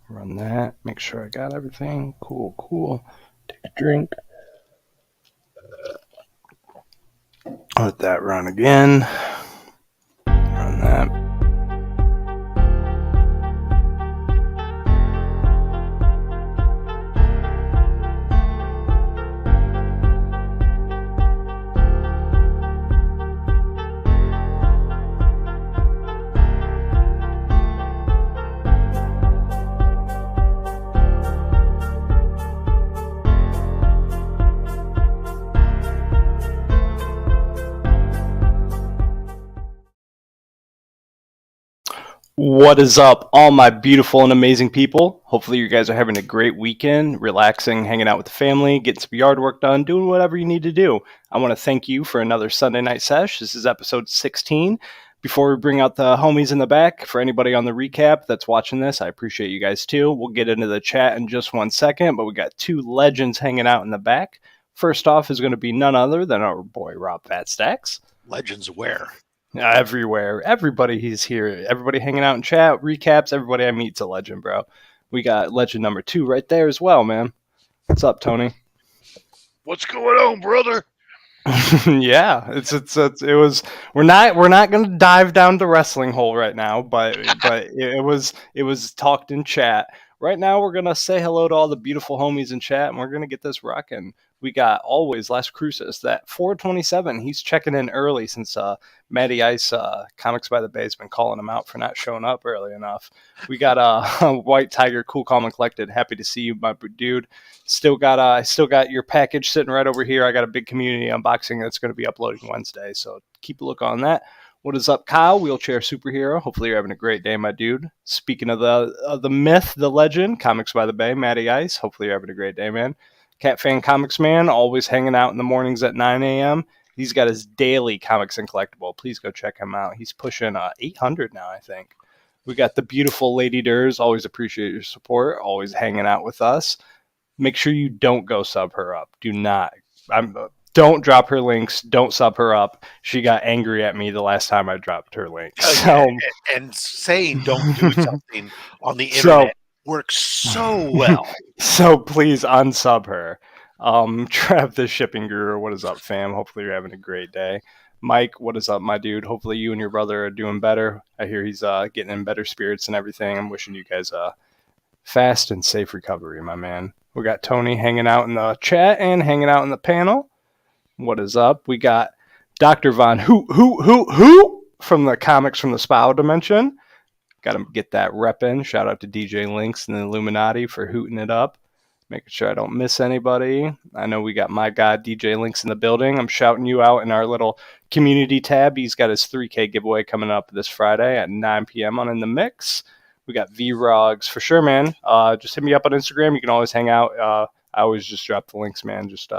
Run that. Make sure I got everything. Cool. Take a drink. Let that run again. Run that. What is up, all my beautiful and amazing people? Hopefully, you guys are having a great weekend, relaxing, hanging out with the family, getting some yard work done, doing whatever you need to do. I want to thank you for another Sunday Night Sesh. This is episode 16. Before we bring out the homies in the back, for anybody on the recap that's watching this, I appreciate you guys too. We'll get into the chat in just 1 second, but we got two legends hanging out in the back. First off is going to be none other than our boy Rob Fatstacks. Legends where? Everywhere. Everybody he's here. Everybody hanging out in chat, recaps. Everybody I meet's a legend, bro. We got legend number 2 right there as well, man. What's up, Tony? What's going on, brother? Yeah, it was. We're not gonna dive down the wrestling hole right now, but it was talked in chat. Right now, we're gonna say hello to all the beautiful homies in chat, and we're gonna get this rocking. We got always Las Cruces, that 427. He's checking in early since Matty Ice Comics by the Bay has been calling him out for not showing up early enough. We got White Tiger, Cool, Calm, and Collected. Happy to see you, my dude. Still got your package sitting right over here. I got a big community unboxing that's going to be uploading Wednesday, so keep a look on that. What is up, Kyle? Wheelchair superhero. Hopefully you're having a great day, my dude. Speaking of the myth, the legend, Comics by the Bay, Matty Ice. Hopefully you're having a great day, man. Cat Fan Comics Man, always hanging out in the mornings at 9 a.m. He's got his daily comics and collectible. Please go check him out. He's pushing 800 now, I think. We got the beautiful Lady Durs. Always appreciate your support. Always hanging out with us. Make sure you don't go sub her up. Do not. Don't drop her links. Don't sub her up. She got angry at me the last time I dropped her links. So, and saying don't do something on the internet works so well. So please unsub her. Trav the shipping guru, what is up, fam? Hopefully you're having a great day. Mike, what is up, my dude? Hopefully you and your brother are doing better. I hear he's getting in better spirits and everything. I'm wishing you guys a fast and safe recovery, my man. We got Tony hanging out in the chat and hanging out in the panel. What is up? We got Dr. Von Who from the Comics from the Spow Dimension. Got to get that rep in. Shout out to DJ Lynx and the Illuminati for hooting it up. Making sure I don't miss anybody. I know we got my guy DJ Lynx in the building. I'm shouting you out in our little community tab. He's got his 3K giveaway coming up this Friday at 9 p.m. on In the Mix. We got V-Rogs for sure, man. Just hit me up on Instagram. You can always hang out. I always just drop the links, man. Just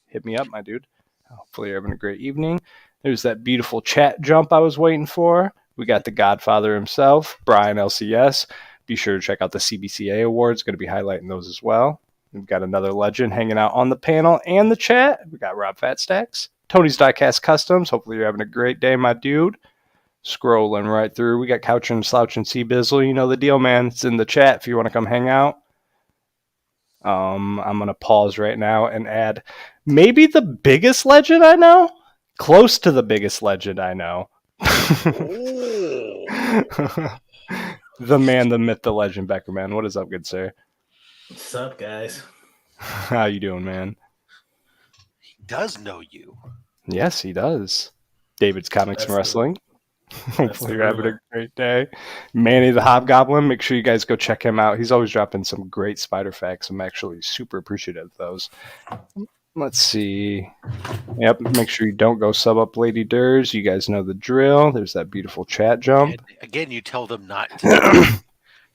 hit me up, my dude. Hopefully you're having a great evening. There's that beautiful chat jump I was waiting for. We got the Godfather himself, Brian LCS. Be sure to check out the CBCA Awards. Going to be highlighting those as well. We've got another legend hanging out on the panel and the chat. We got Rob Fatstacks. Tony's Diecast Customs. Hopefully you're having a great day, my dude. Scrolling right through. We got Couch and Slouch and C Bizzle. You know the deal, man. It's in the chat if you want to come hang out. I'm going to pause right now and add maybe the biggest legend I know. Close to the biggest legend I know. The man, the myth, the legend, Beckerman. What is up, good sir? What's up, guys? How you doing, man? He does know you. Yes, he does. David's Comics and Wrestling. Hopefully you're having a great day. Manny the Hobgoblin. Make sure you guys go check him out. He's always dropping some great spider facts. I'm actually super appreciative of those. Let's see. Yep, make sure you don't go sub up Lady Durs. You guys know the drill. There's that beautiful chat jump. Again, you tell them not to.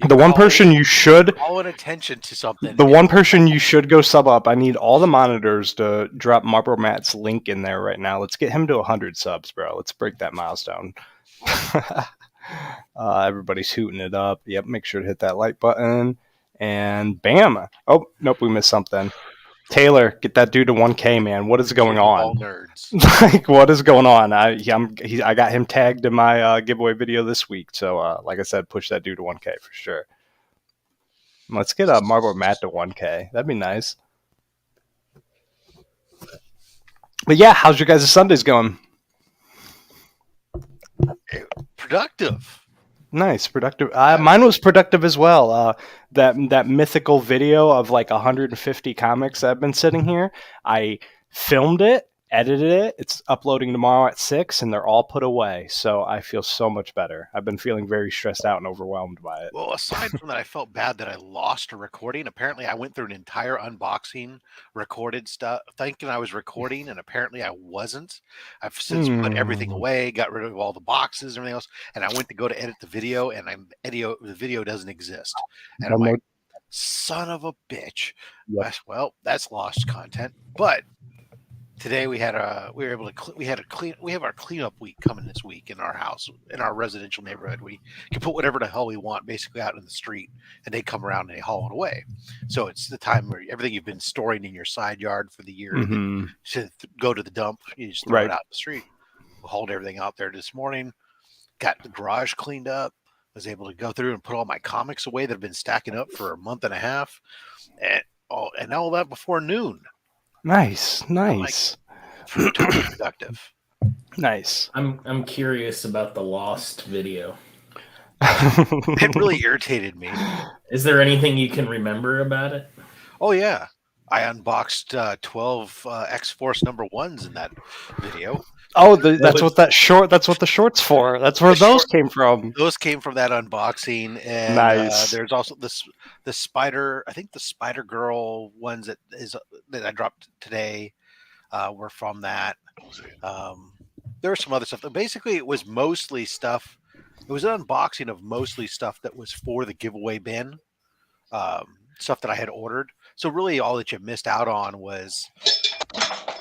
The one person you should call attention to something. The one person you should go sub up. I need all the monitors to drop Marble Matt's link in there right now. Let's get him to 100 subs, bro. Let's break that milestone. Everybody's hooting it up. Yep, make sure to hit that like button. And bam. Oh, nope, we missed something. Taylor, get that dude to 1K, man. What is going on? All nerds. Like, what is going on? I got him tagged in my giveaway video this week. So, like I said, push that dude to 1K for sure. Let's get a Marble Matt to 1K. That'd be nice. But yeah, how's your guys' Sundays going? Productive. Nice, productive. Mine was productive as well. That mythical video of like 150 comics that have been sitting here. I filmed it, edited it. It's uploading tomorrow at 6, and they're all put away. So I feel so much better. I've been feeling very stressed out and overwhelmed by it. Well, aside from that, I felt bad that I lost a recording. Apparently, I went through an entire unboxing, recorded stuff, thinking I was recording, and apparently I wasn't. I've since put everything away, got rid of all the boxes and everything else, and I went to go to edit the video, and the video doesn't exist. And I'm like, son of a bitch. Yep. Well, that's lost content. But today we have our cleanup week coming this week in our house, in our residential neighborhood. We can put whatever the hell we want basically out in the street, and they come around and they haul it away. So it's the time where everything you've been storing in your side yard for the year should go to the dump. You just throw it out in the street. We hauled everything out there this morning, got the garage cleaned up, was able to go through and put all my comics away that have been stacking up for a month and a half, and all that before noon. Nice. Totally productive. Nice. I'm curious about the lost video. It really irritated me. Is there anything you can remember about it? Oh yeah, I unboxed 12 X-Force #1s in that video. Oh, that's what the short's for. That's where those came from. Those came from that unboxing, and nice. There's also the Spider. I think the Spider Girl ones that I dropped today were from that. There was some other stuff. Basically, it was mostly stuff. It was an unboxing of mostly stuff that was for the giveaway bin, stuff that I had ordered. So really, all that you missed out on was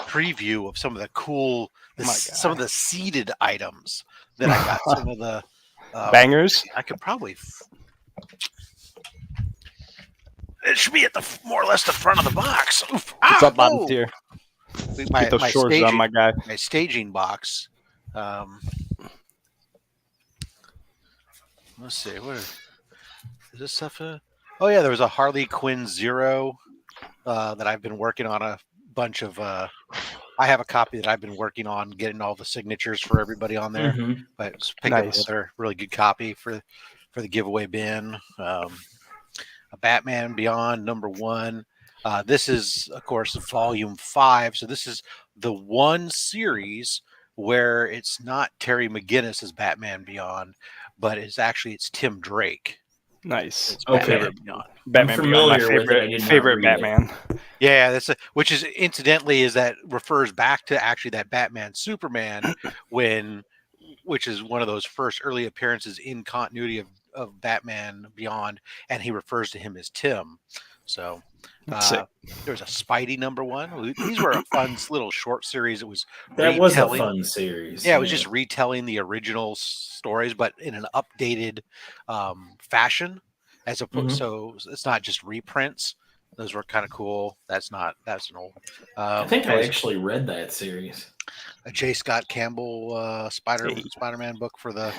preview of some of the cool, some of the seeded items that I got. Some of the bangers. I could probably. It should be at the more or less the front of the box. Oof. What's up, bottom tier? My Get those shorts on, my guy. My staging box. Let's see. What is this stuff? Oh yeah, there was a Harley Quinn Zero that I've been working on a bunch of. I have a copy that I've been working on getting all the signatures for everybody on there. But just picked up another really good copy for the giveaway bin. A Batman Beyond #1. This is, of course, volume 5. So this is the one series where it's not Terry McGinnis as Batman Beyond, but it's Tim Drake. Nice. It's Batman Beyond. Batman Beyond, my favorite Batman. Yeah, which is incidentally refers back to actually that Batman Superman which is one of those first early appearances in continuity of Batman Beyond, and he refers to him as Tim. So there was a Spidey #1. These were a fun little short series. It was was a fun series. Yeah, it was just retelling the original stories, but in an updated fashion, as opposed. So it's not just reprints. Those were kind of cool. That's an old. I think I actually read that series. A J. Scott Campbell Spider-Man book for the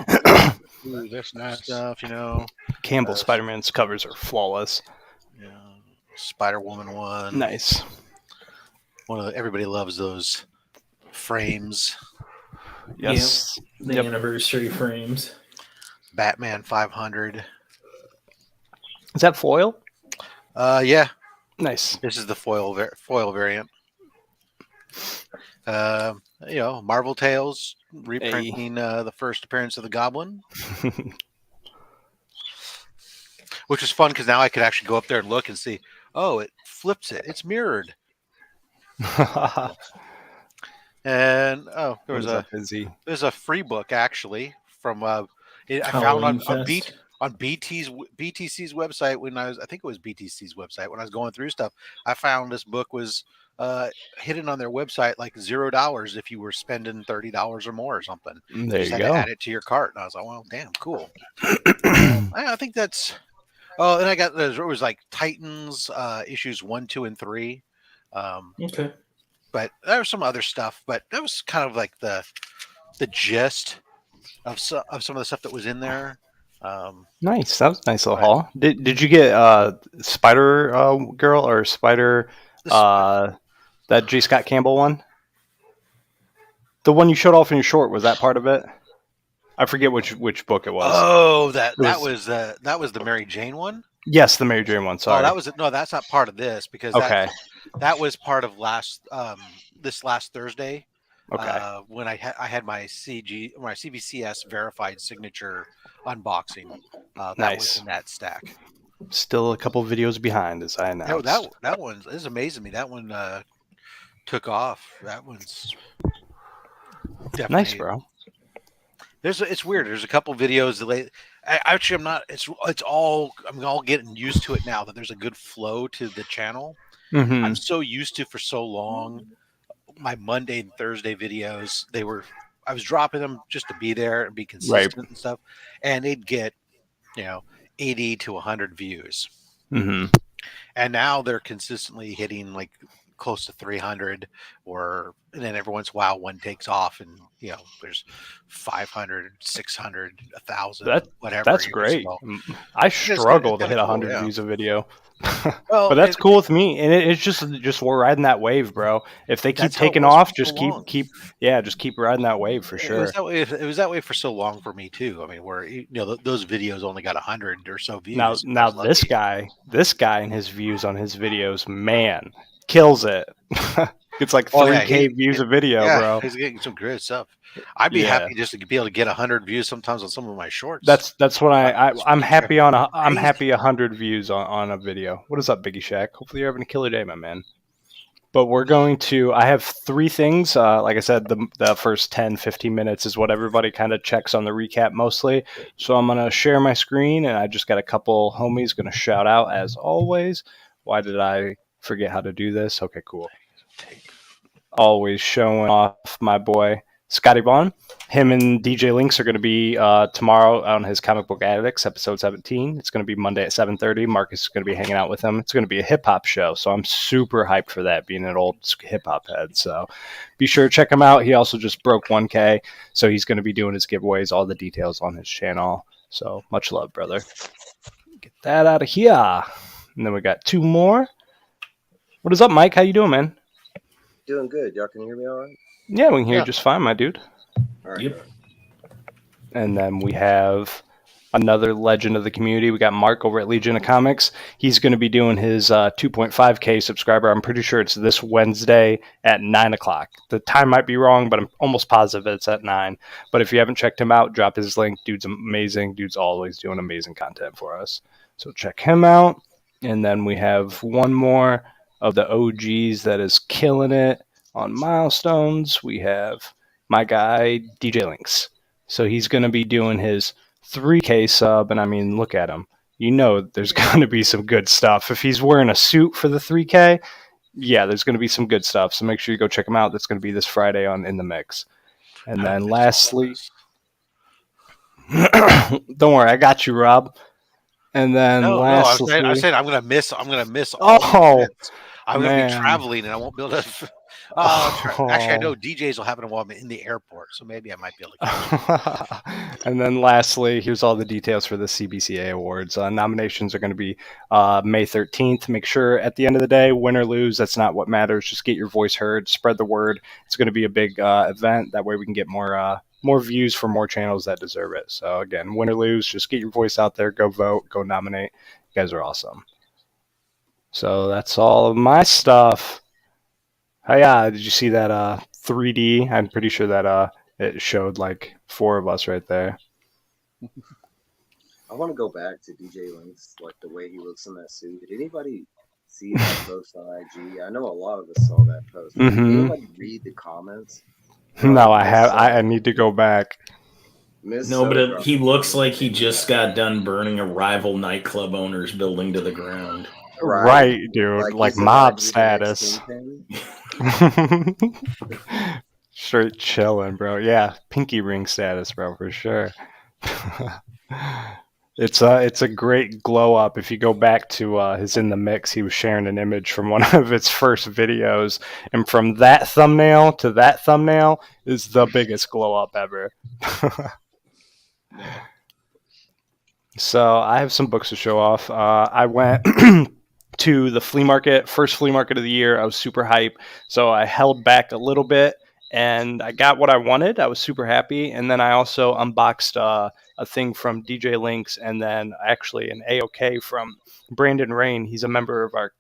this and that stuff, Campbell Spider-Man's covers are flawless. Yeah, Spider-Woman 1. Nice. Everybody loves those frames. Yes. The anniversary frames. Batman 500. Is that foil? Yeah. Nice. This is the foil variant. Marvel Tales reprinting the first appearance of the Goblin, which was fun because now I could actually go up there and look and see. Oh, it flips it. It's mirrored. And there's a free book actually from I found on BTC's website when I think it was BTC's website when I was going through stuff. I found this book was hidden on their website like $0 if you were spending $30 or more or something. There you had go. To add it to your cart, and I was like, well, damn, cool. I think that's. Oh, and I got there was like Titans issues 1, 2, and 3. Okay. But there was some other stuff, but that was kind of like the gist of some of the stuff that was in there. Nice. That was a nice little haul. Did you get Spider Girl or Spider that J. Scott Campbell one? The one you showed off in your short, was that part of it? I forget which book it was. Oh, that was the Mary Jane one? Yes, the Mary Jane one. Sorry. Oh, that's not part of this because that was part of this last Thursday. Okay. When I had my CBCS verified signature unboxing. That was in that stack. Still a couple videos behind, as I announced. No, that one is amazing me. That one took off. That one's definitely nice, bro. It's weird. There's a couple videos that actually I'm not. I'm all getting used to it now that there's a good flow to the channel. Mm-hmm. I'm so used to for so long. My Monday and Thursday videos, I was dropping them just to be there and be consistent and stuff, and they'd get 80 to 100 views. Mm-hmm. And now they're consistently hitting like close to 300, and then every once in a while one takes off, and there's 500, 600, 1,000, whatever. That's great. I struggle to hit 100 views a video. But that's cool with me, and it's just we're riding that wave, bro. If they keep taking off, just keep riding that wave for sure. It was that way for so long for me too. I mean, where those videos only got 100 or so views. Now this guy and his views on his videos, man, kills it. It's like 3K views a video, bro. He's getting some great stuff. I'd be happy just to be able to get 100 views sometimes on some of my shorts. That's what I'm happy on. I'm happy 100 views on a video. What is up, Biggie Shack? Hopefully you're having a killer day, my man. But we're going to. I have 3 things. Like I said, the first 10, 15 minutes is what everybody kind of checks on the recap mostly. So I'm gonna share my screen, and I just got a couple homies gonna shout out as always. Why did I forget how to do this? Okay, cool. Always showing off my boy Scotty Bond. Him and DJ Links are going to be tomorrow on his Comic Book Addicts episode 17. It's going to be Monday at 7:30. Marcus is going to be hanging out with him. It's going to be a hip hop show, so I'm super hyped for that, being an old hip hop head. So be sure to check him out. He also just broke 1K, so he's going to be doing his giveaways. All the details on his channel. So much love, brother. Get that out of here. And then we got 2 more. What is up, Mike? How you doing, man? Doing good. Y'all can hear me all right? Yeah, we can hear you just fine, my dude. All right. Yep. And then we have another legend of the community. We got Mark over at Legion of Comics. He's going to be doing his 2.5K subscriber. I'm pretty sure it's this Wednesday at 9 o'clock. The time might be wrong, but I'm almost positive it's at 9. But if you haven't checked him out, drop his link. Dude's amazing. Dude's always doing amazing content for us. So check him out. And then we have one more of the OGs that is killing it on milestones. We have my guy DJ Links. So he's going to be doing his 3K sub, and I mean, look at him. There's going to be some good stuff. If he's wearing a suit for the 3K, yeah, there's going to be some good stuff. So make sure you go check him out. That's going to be this Friday on In the Mix. And then lastly, don't worry, I got you, Rob. And then lastly, I said I'm gonna miss. I'm gonna miss. I'm going to be traveling, and I won't be able to. Actually, I know DJs will happen while I'm in the airport, so maybe I might be able to. And then lastly, here's all the details for the CBCA Awards. Nominations are going to be May 13th. Make sure at the end of the day, win or lose, that's not what matters. Just get your voice heard, spread the word. It's going to be a big event. That way we can get more views for more channels that deserve it. So again, win or lose, just get your voice out there. Go vote. Go nominate. You guys are awesome. So that's all of my stuff. Oh yeah, did you see that 3D? I'm pretty sure that it showed like 4 of us right there. I want to go back to DJ Links, like the way he looks in that suit. Did anybody see that post on IG? I know a lot of us saw that post. Did anybody read the comments? No, I have. I need to go back. But he looks like he just got done burning a rival nightclub owner's building to the ground. Right, dude. Like mob status. Straight chilling, bro. Yeah, pinky ring status, bro, for sure. It's a great glow up. If you go back to his In the Mix, he was sharing an image from one of its first videos, and from that thumbnail to that thumbnail is the biggest glow up ever. So I have some books to show off. I went to the flea market, first flea market of the year. I was super hype. So I held back a little bit and I got what I wanted. I was super happy. And then I also unboxed a thing from DJ Links and then actually an AOK from Brandon Rain. He's a member of our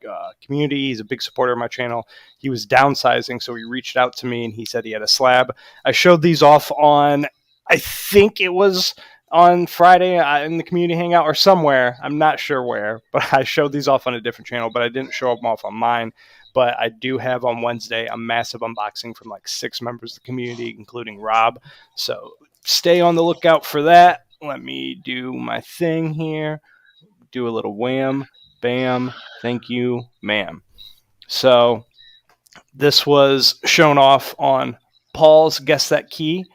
community. He's a big supporter of my channel. He was downsizing. So he reached out to me and he said he had a slab. I showed these off on, I think it was on Friday in the community hangout or somewhere. I'm not sure where, but I showed these off on a different channel, but I didn't show them off on mine. But I do have on Wednesday a massive unboxing from like 6 members of the community, including Rob. So stay on the lookout for that. Let me do my thing here. Do a little wham, bam, thank you, ma'am. So this was shown off on Paul's Guess That Key.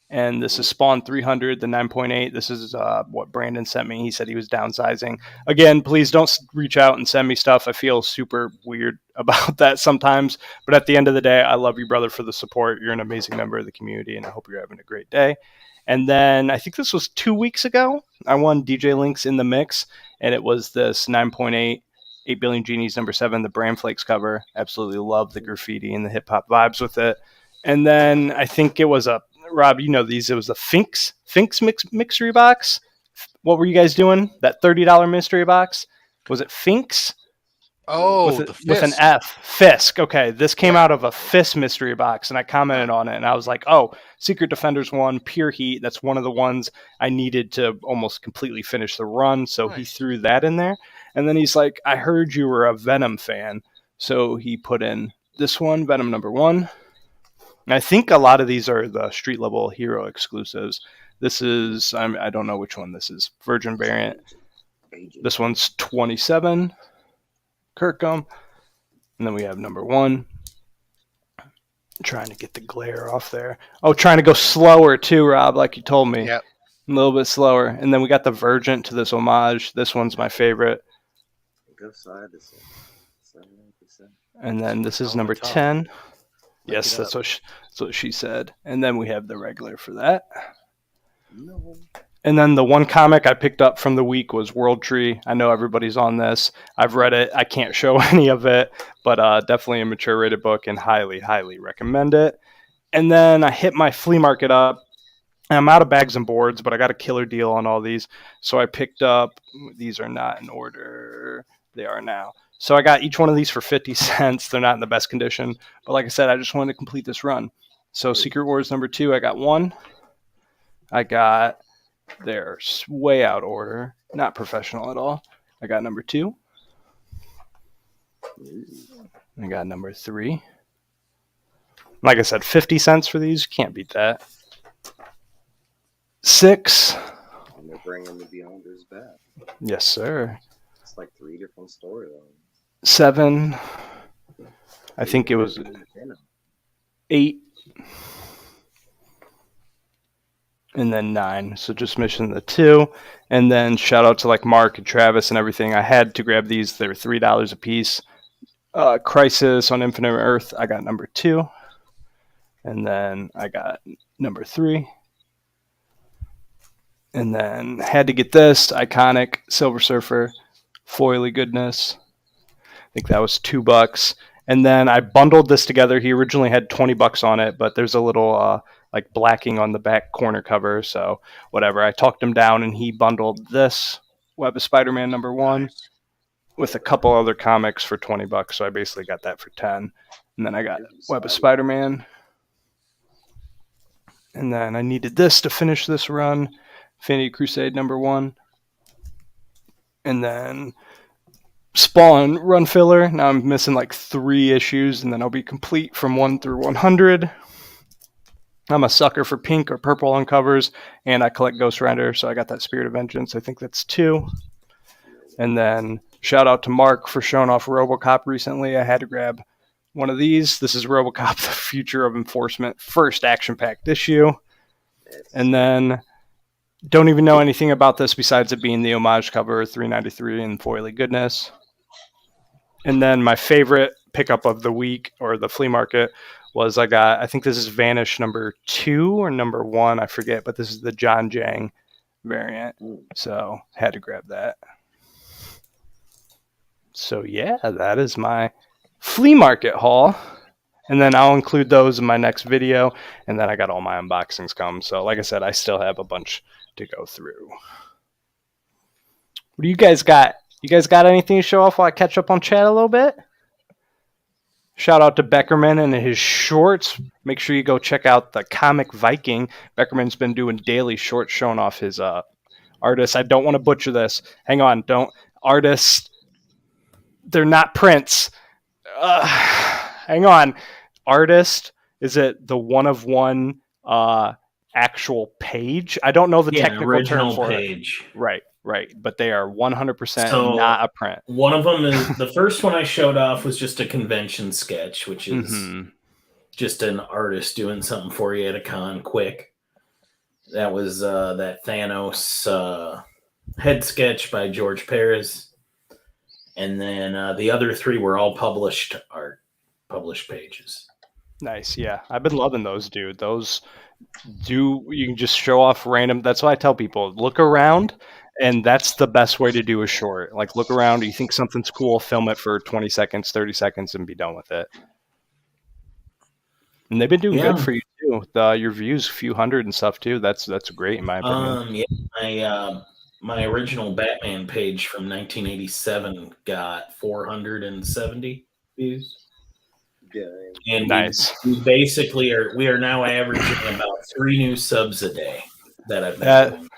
And this is Spawn 300, the 9.8. This is what Brandon sent me. He said he was downsizing. Again, please don't reach out and send me stuff. I feel super weird about that sometimes. But at the end of the day, I love you, brother, for the support. You're an amazing member of the community, and I hope you're having a great day. And then I think this was 2 weeks ago. I won DJ Links in the mix, and it was this 9.8 8 Billion Genies #7, the Bran Flakes cover. Absolutely love the graffiti and the hip hop vibes with it. And then I think it was a Rob, you know these. It was a Finks mystery box. What were you guys doing? That $30 mystery box? Was it Finks? Oh, With an F. Fisk. Okay, this came out of a Fisk mystery box, and I commented on it, and I was like, oh, Secret Defenders 1, Pure Heat. That's one of the ones I needed to almost completely finish the run, so he threw that in there. And then he's like, I heard you were a Venom fan, so he put in this one, Venom #1. And I think a lot of these are the street level hero exclusives. This is, I don't know which one this is. Virgin variant. This one's 27. Kirkham. And then we have #1. Trying to get the glare off there. Oh, trying to go slower too, Rob, like you told me. Yep. A little bit slower. And then we got the Virgin to this homage. This one's my favorite. Go side to side. And then this is number 10. Yes, that's what she said. And then we have the regular for that. No. And then the one comic I picked up from the week was World Tree. I know everybody's on this. I've read it. I can't show any of it, but definitely a mature rated book and highly, highly recommend it. And then I hit my flea market up. And I'm out of bags and boards, but I got a killer deal on all these. So I picked up, these are not in order. They are now. So I got each one of these for 50 cents. They're not in the best condition. But like I said, I just wanted to complete this run. So Secret Wars #2, I got 1. I got, they're way out order. Not professional at all. I got #2. I got #3. Like I said, 50 cents for these. Can't beat that. 6. And they're bringing the Beyonders back. Yes, sir. It's like 3 different storylines. 7. I think it was 8. And then 9. So just missing the 2. And then shout out to like Mark and Travis and everything. I had to grab these. They were $3 a piece. Crisis on Infinite Earth, I got #2. And then I got #3. And then had to get this iconic Silver Surfer foily goodness. I think that was $2. And then I bundled this together. He originally had $20 on it, but there's a little like blacking on the back corner cover. So whatever. I talked him down, and he bundled this Web of Spider-Man #1 with a couple other comics for $20. So I basically got that for 10. And then I got Web of Spider-Man. And then I needed this to finish this run. Infinity Crusade #1. And then Spawn run filler. Now I'm missing like 3 issues, and then I'll be complete from 1 through 100. I'm a sucker for pink or purple on covers, and I collect Ghost Rider, so I got that Spirit of Vengeance. I think that's 2. And then shout out to Mark for showing off RoboCop recently. I had to grab one of these. This is RoboCop, the Future of Enforcement, first action-packed issue. And then don't even know anything about this besides it being the homage cover, $3.93 and foily goodness. And then my favorite pickup of the week or the flea market was I think this is Vanish #2 or #1, I forget, but this is the John Jang variant. So had to grab that. So yeah, that is my flea market haul. And then I'll include those in my next video. And then I got all my unboxings come. So like I said, I still have a bunch to go through. What do you guys got? You guys got anything to show off while I catch up on chat a little bit? Shout out to Beckerman and his shorts. Make sure you go check out the Comic Viking. Beckerman's been doing daily shorts showing off his artists. I don't want to butcher this. Hang on, don't. Artists, they're not prints. Hang on. Artist, is it the one of one actual page? I don't know the technical term for page. It. Right. But they are 100% not a print. One of them is the first one I showed off was just a convention sketch, which is just an artist doing something for you at a con quick. That was that Thanos head sketch by George Paris. And then the other three were all published art, published pages. Nice, yeah. I've been loving those, dude. You can just show off random. That's why I tell people, look around, and that's the best way to do a short. Like, look around, you think something's cool, film it for 20 seconds, 30 seconds, and be done with it. And they've been doing good for you, too. Your views, a few hundred and stuff, too. That's great, in my opinion. My original Batman page from 1987 got 470 views. Yeah. And nice. We basically are now averaging about 3 new subs a day that I've been doing.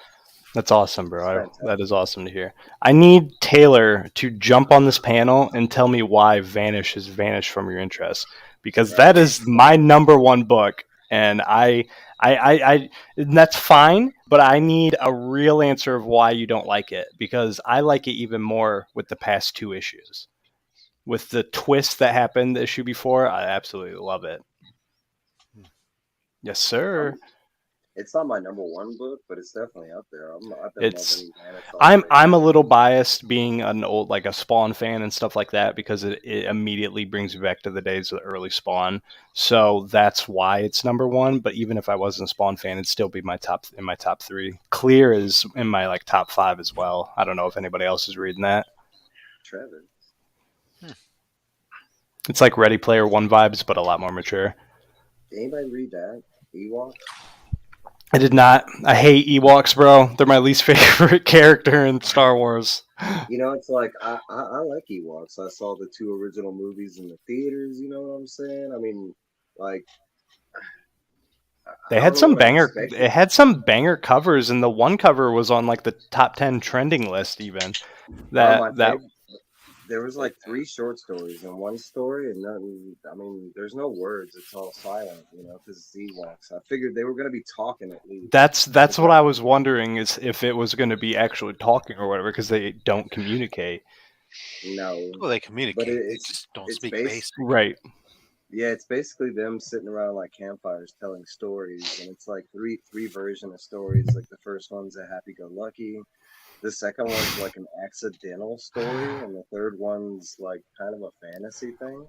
That's awesome, bro. That is awesome to hear. I need Taylor to jump on this panel and tell me why Vanish has vanished from your interest, because that is my number one book, and I and that's fine, but I need a real answer of why you don't like it, because I like it even more with the past 2 issues. With the twist that happened the issue before, I absolutely love it. Yes, sir. It's not my number one book, but it's definitely up there. I've been loving Vanish. I'm a little biased being an old, like a Spawn fan and stuff like that, because it immediately brings me back to the days of the early Spawn. So that's why it's number one. But even if I wasn't a Spawn fan, it'd still be in my top 3. Clear is in my top 5 as well. I don't know if anybody else is reading that. Trevor. It's like Ready Player One vibes, but a lot more mature. Did anybody read that? Ewok? I did not. I hate Ewoks, bro. They're my least favorite character in Star Wars. You know, it's like, I like Ewoks. I saw the 2 original movies in the theaters, you know what I'm saying? I mean, like... They had some banger. It had some banger covers, and the one cover was on the top 10 trending list. Even there was 3 short stories in one story, and nothing. I mean, there's no words; it's all silent, because it's Ewoks. I figured they were going to be talking at least. That's what I was wondering, is if it was going to be actually talking or whatever, because they don't communicate. No, well, they communicate. But they just don't speak basic. Right. Yeah, it's basically them sitting around campfires telling stories, and it's three versions of stories. The first one's a happy-go-lucky. The second one's an accidental story, and the third one's kind of a fantasy thing.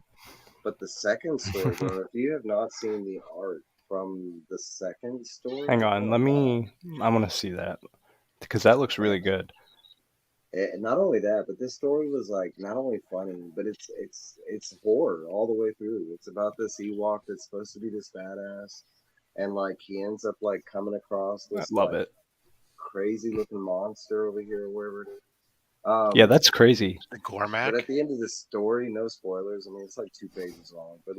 But the second story, bro, if you have not seen the art from the second story... Hang on, I want to see that, because that looks really good. And not only that, but this story was not only funny, but it's horror all the way through. It's about this Ewok that's supposed to be this badass, and he ends up coming across this I love it. Crazy looking monster over here, or wherever it is. Yeah, that's crazy. The Gormak. But at the end of the story, no spoilers. I mean, it's 2 pages long, but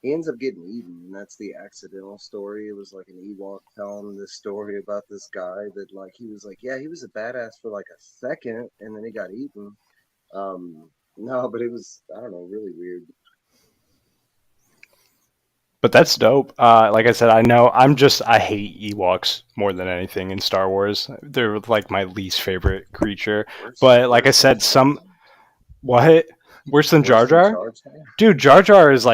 he ends up getting eaten, and that's the accidental story. It was an Ewok telling this story about this guy that he was he was a badass for a second, and then he got eaten. No, but it was, I don't know, really weird. But that's dope. Like I said, I hate Ewoks more than anything in Star Wars. They're my least favorite creature. But like I said, what? Worse than Jar Jar? Dude, Jar Jar is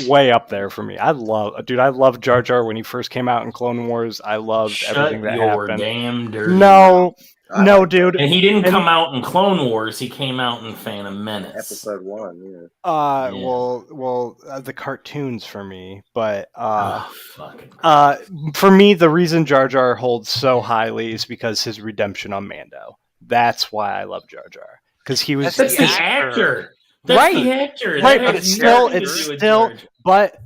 way up there for me. I love Jar Jar when he first came out in Clone Wars. I loved everything that happened. Damn dirty no. No, dude. And he didn't come out in Clone Wars. He came out in Phantom Menace. Episode 1, yeah. Well, the cartoons for me, but fucking for me, the reason Jar Jar holds so highly is because his redemption on Mando. That's why I love Jar Jar, because he was That's the actor. That's right, the actor. Right, That but has it's still, nothing to do with Jar Jar.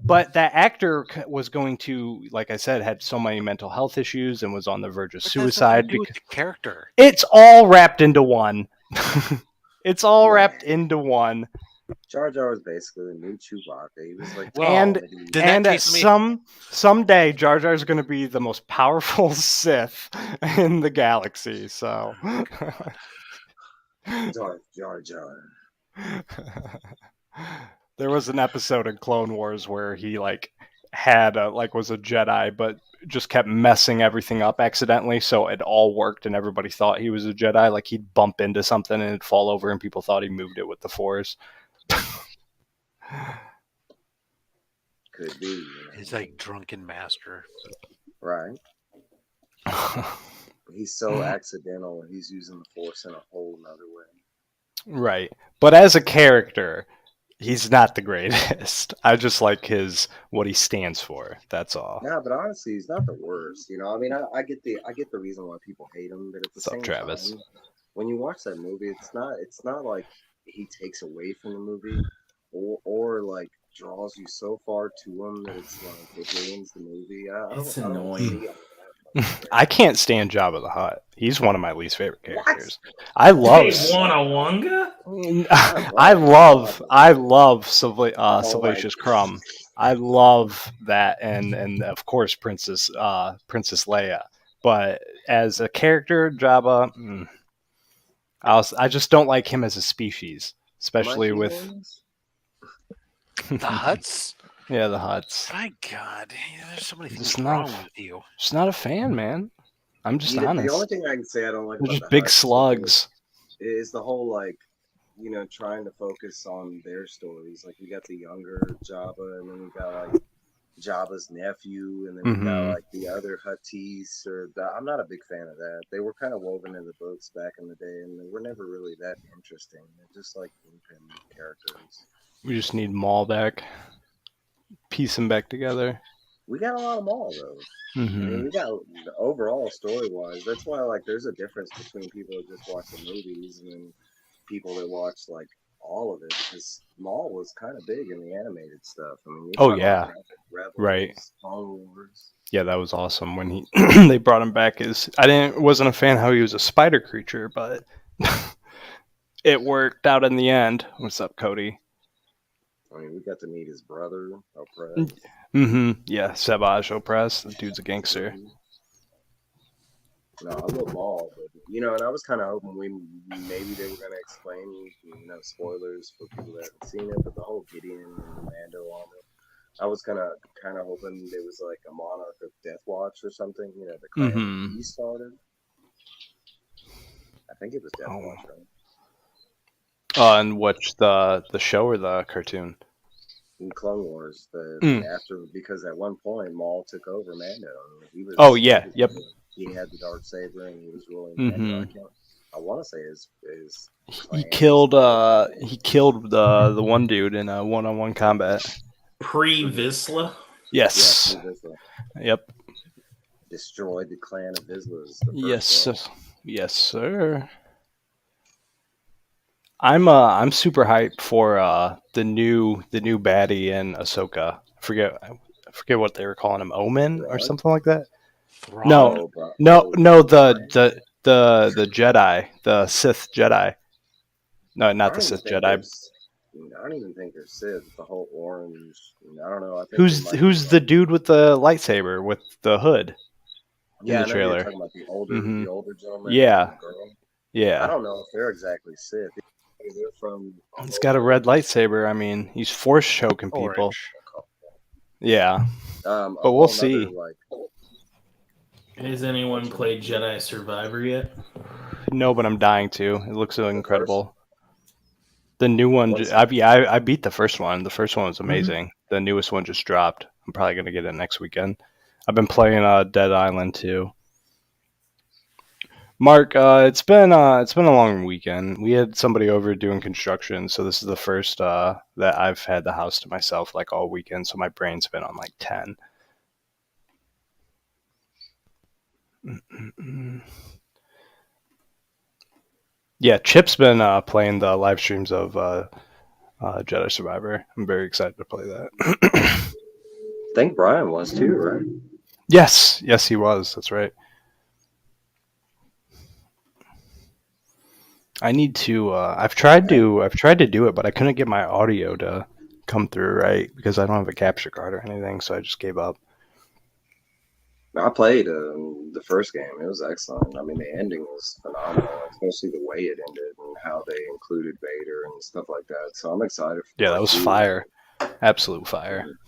but that actor was going to, like I said, had so many mental health issues and was on the verge of suicide. Because the character, it's all wrapped into one. It's all wrapped into one. Jar Jar was basically the new Chewbacca. He was like, someday Jar Jar is going to be the most powerful Sith in the galaxy. So, Jar Jar. There was an episode in Clone Wars where he had was a Jedi, but just kept messing everything up accidentally, so it all worked and everybody thought he was a Jedi. Like, he'd bump into something and it'd fall over and people thought he moved it with the Force. Could be. He's like drunken master. Right. He's so accidental and he's using the Force in a whole nother way. Right. But as a character, he's not the greatest. I just like what he stands for. That's all. Yeah, but honestly, he's not the worst. You know, I mean, I get the reason why people hate him, but at the same Travis? time, when you watch that movie, it's not like he takes away from the movie or like draws you so far to him that it's like it ruins the movie. It's annoying. I can't stand Jabba the Hutt. He's one of my least favorite characters. I love Wonga. I love Salacious Crumb. I love that, and of course Princess Leia. But as a character, Jabba, I just don't like him as a species, especially with the Hutts. Yeah, the Hutts. My God, there's so many things wrong with you. Just not a fan, man. I'm just honest. The only thing I can say I don't like They're about just big slugs. Is the whole trying to focus on their stories. Like, we got the younger Jabba, and then we got like Jabba's nephew, and then we got like the other Huttese. I'm not a big fan of that. They were kind of woven in the books back in the day, and they were never really that interesting. They're just like characters. We just need Maul back. Piece them back together. We got a lot of Maul though. I mean, we got the overall story wise. That's why there's a difference between people that just watch the movies and then people that watch like all of it, because Maul was kind of big in the animated stuff. I mean, Rebels, right. Clone Wars. Yeah, that was awesome when they brought him back. Wasn't a fan how he was a spider creature, but it worked out in the end. What's up, Cody? I mean, we got to meet his brother, Oprez. Yeah, Savage Oprez. The dude's a gangster. No, I love Maul, but and I was kind of hoping maybe they were going to explain, spoilers for people that haven't seen it, but the whole Gideon and Mando armor, I was kind of hoping there was like a Monarch of Death Watch or something, the clan he started. I think it was Death Watch, right? And watch the show or the cartoon? In Clone Wars, because at one point Maul took over Mando. He was, yep. He had the Darksaber and he was ruling Mando. I want to say his he killed the one dude in a one-on-one combat. Pre-Vizsla? Yes. Yeah, pre-Vizsla. Yep. Destroyed the clan of Vizsla. Yes, sir. I'm super hyped for the new baddie in Ahsoka. I forget what they were calling him, Omen or something like that. No, the Jedi, the Sith Jedi. No, not the Sith Jedi. I don't even think they're Sith. The whole orange. I don't know. I think who's the dude with the lightsaber with the hood? Yeah, in the trailer. You're talking about the older gentleman. Yeah. And the girl. Yeah. I don't know if they're exactly Sith. They're from. He's got a red lightsaber. I mean, he's force choking people. Yeah. But we'll see. Has anyone played Jedi Survivor yet? No, but I'm dying to. It looks so incredible. The new one, I beat the first one. The first one was amazing. The newest one just dropped. I'm probably going to get it next weekend. I've been playing Dead Island too. Mark, it's been a long weekend. We had somebody over doing construction, so this is the first that I've had the house to myself like all weekend. So my brain's been on like 10. Yeah, Chip's been playing the live streams of Jedi Survivor. I'm very excited to play that. I think Brian was too, right? Yes, he was. That's right. I need to. I've tried to do it, but I couldn't get my audio to come through right because I don't have a capture card or anything, so I just gave up. I played the first game. It was excellent. I mean, the ending was phenomenal, especially the way it ended and how they included Vader and stuff like that. So I'm excited. Yeah, that was fire. Absolute fire.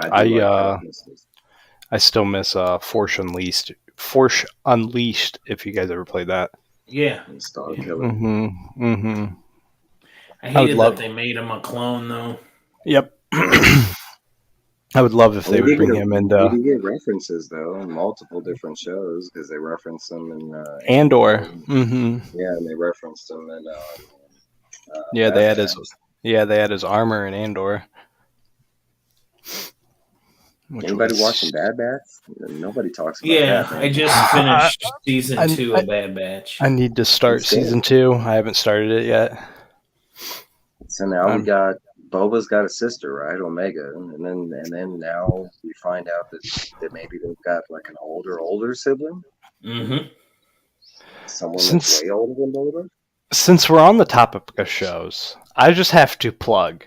I still miss Force Unleashed. Force Unleashed. If you guys ever played that. Yeah. Star Killer. I hated that they made him a clone, though. Yep. I would love if they would bring him into. You get references though in multiple different shows because they reference them in Andor. Yeah, and they referenced him in. Yeah, they had his armor in Andor. Anybody watching Bad Batch? Nobody talks about that. Yeah, I just finished season 2 of Bad Batch. I need to start season 2. I haven't started it yet. So now we got Boba's got a sister, right? Omega, and then now we find out that maybe they've got like an older sibling. Someone that's way older than Boba. Since we're on the topic of shows, I just have to plug.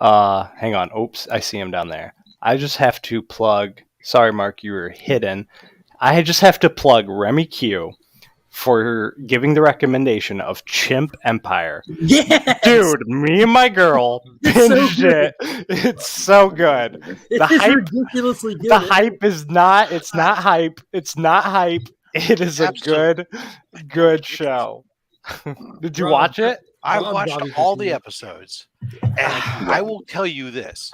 Hang on. Oops, I see him down there. I just have to plug. Sorry, Mark, you were hidden. I just have to plug Remy Q for giving the recommendation of Chimp Empire. Yes! Dude, me and my girl binged it. It's so good. The hype, ridiculously good. The hype is not. It's not hype. It's not hype. It is a good show. Did you watch it? I watched all the episodes, and I will tell you this: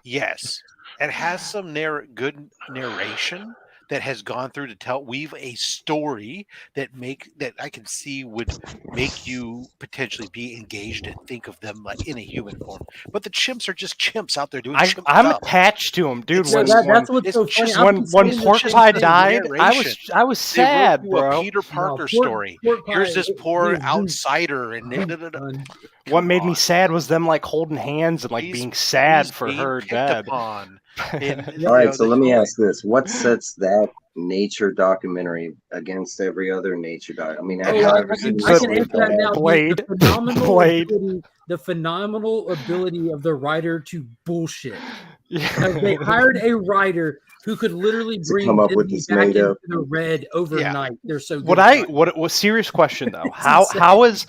yes, it has some good narration that has gone through to weave a story that I can see would make you potentially be engaged and think of them like in a human form. But the chimps are just chimps out there doing. I'm attached to them, dude. That's what's so funny. When Pork Pie died, I was sad, bro. A Peter Parker story. Here's this poor outsider, and what made me sad was them like holding hands and like being sad for her dead. All right, so let me ask this: what sets that nature documentary against every other nature documentary? I mean, have you ever seen I can answer that now. Blade. The phenomenal ability of the writer to bullshit. Yeah. They hired a writer who could literally bring come up with this back made into up the red overnight. Yeah. They're so good. What serious question though? how is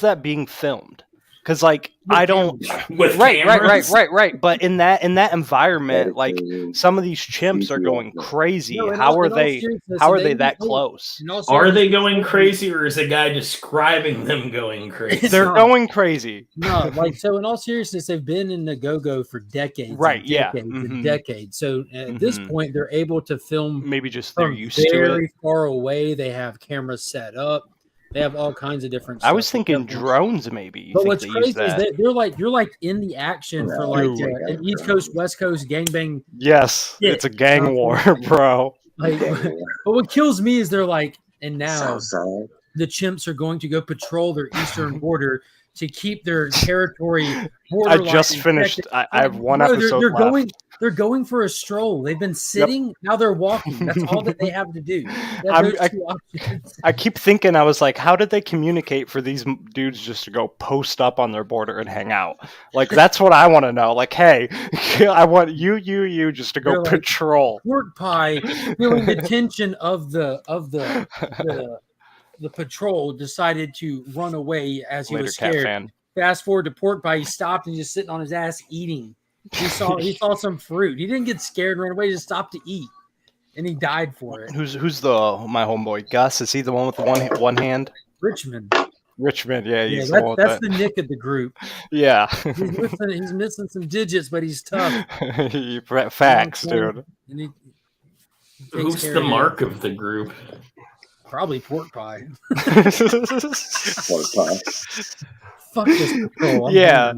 that being filmed? Because like I don't right. But in that environment, like some of these chimps are going crazy. How are they that close? Are they going crazy, or is the guy describing them going crazy? They're going crazy. No, like so. In all seriousness, they've been in the go-go for decades. Right? Decades. So at this point, they're able to film. Maybe just they're used to it. Very far away. They have cameras set up. They have all kinds of different stuff. I was thinking drones, maybe. But what's crazy is you're like in the action for like an East Coast, West Coast gangbang. Yes, it's a gang war, bro. Like, but what kills me is they're like, and now the chimps are going to go patrol their eastern border to keep their territory. I just finished. I have one episode left. They're going for a stroll. They've been sitting. Now they're walking. That's all that they have to do. I keep thinking, I was like, how did they communicate for these dudes just to go post up on their border and hang out? Like, that's what I want to know. Like, hey, I want you just to go patrol. Pork Pie, feeling the tension of the patrol, decided to run away as he was scared. Fast forward to Pork Pie, he stopped and just sitting on his ass eating. He saw some fruit. He didn't get scared and run away. He just stopped to eat, and he died for it. Who's my homeboy Gus? Is he the one with the one hand? Richmond, yeah, he's that's the Nick of the group. Yeah, he's missing some digits, but he's tough. Facts, dude. Who's the Mark of the group? Probably pork pie. Pork pie. Fuck this patrol. Yeah.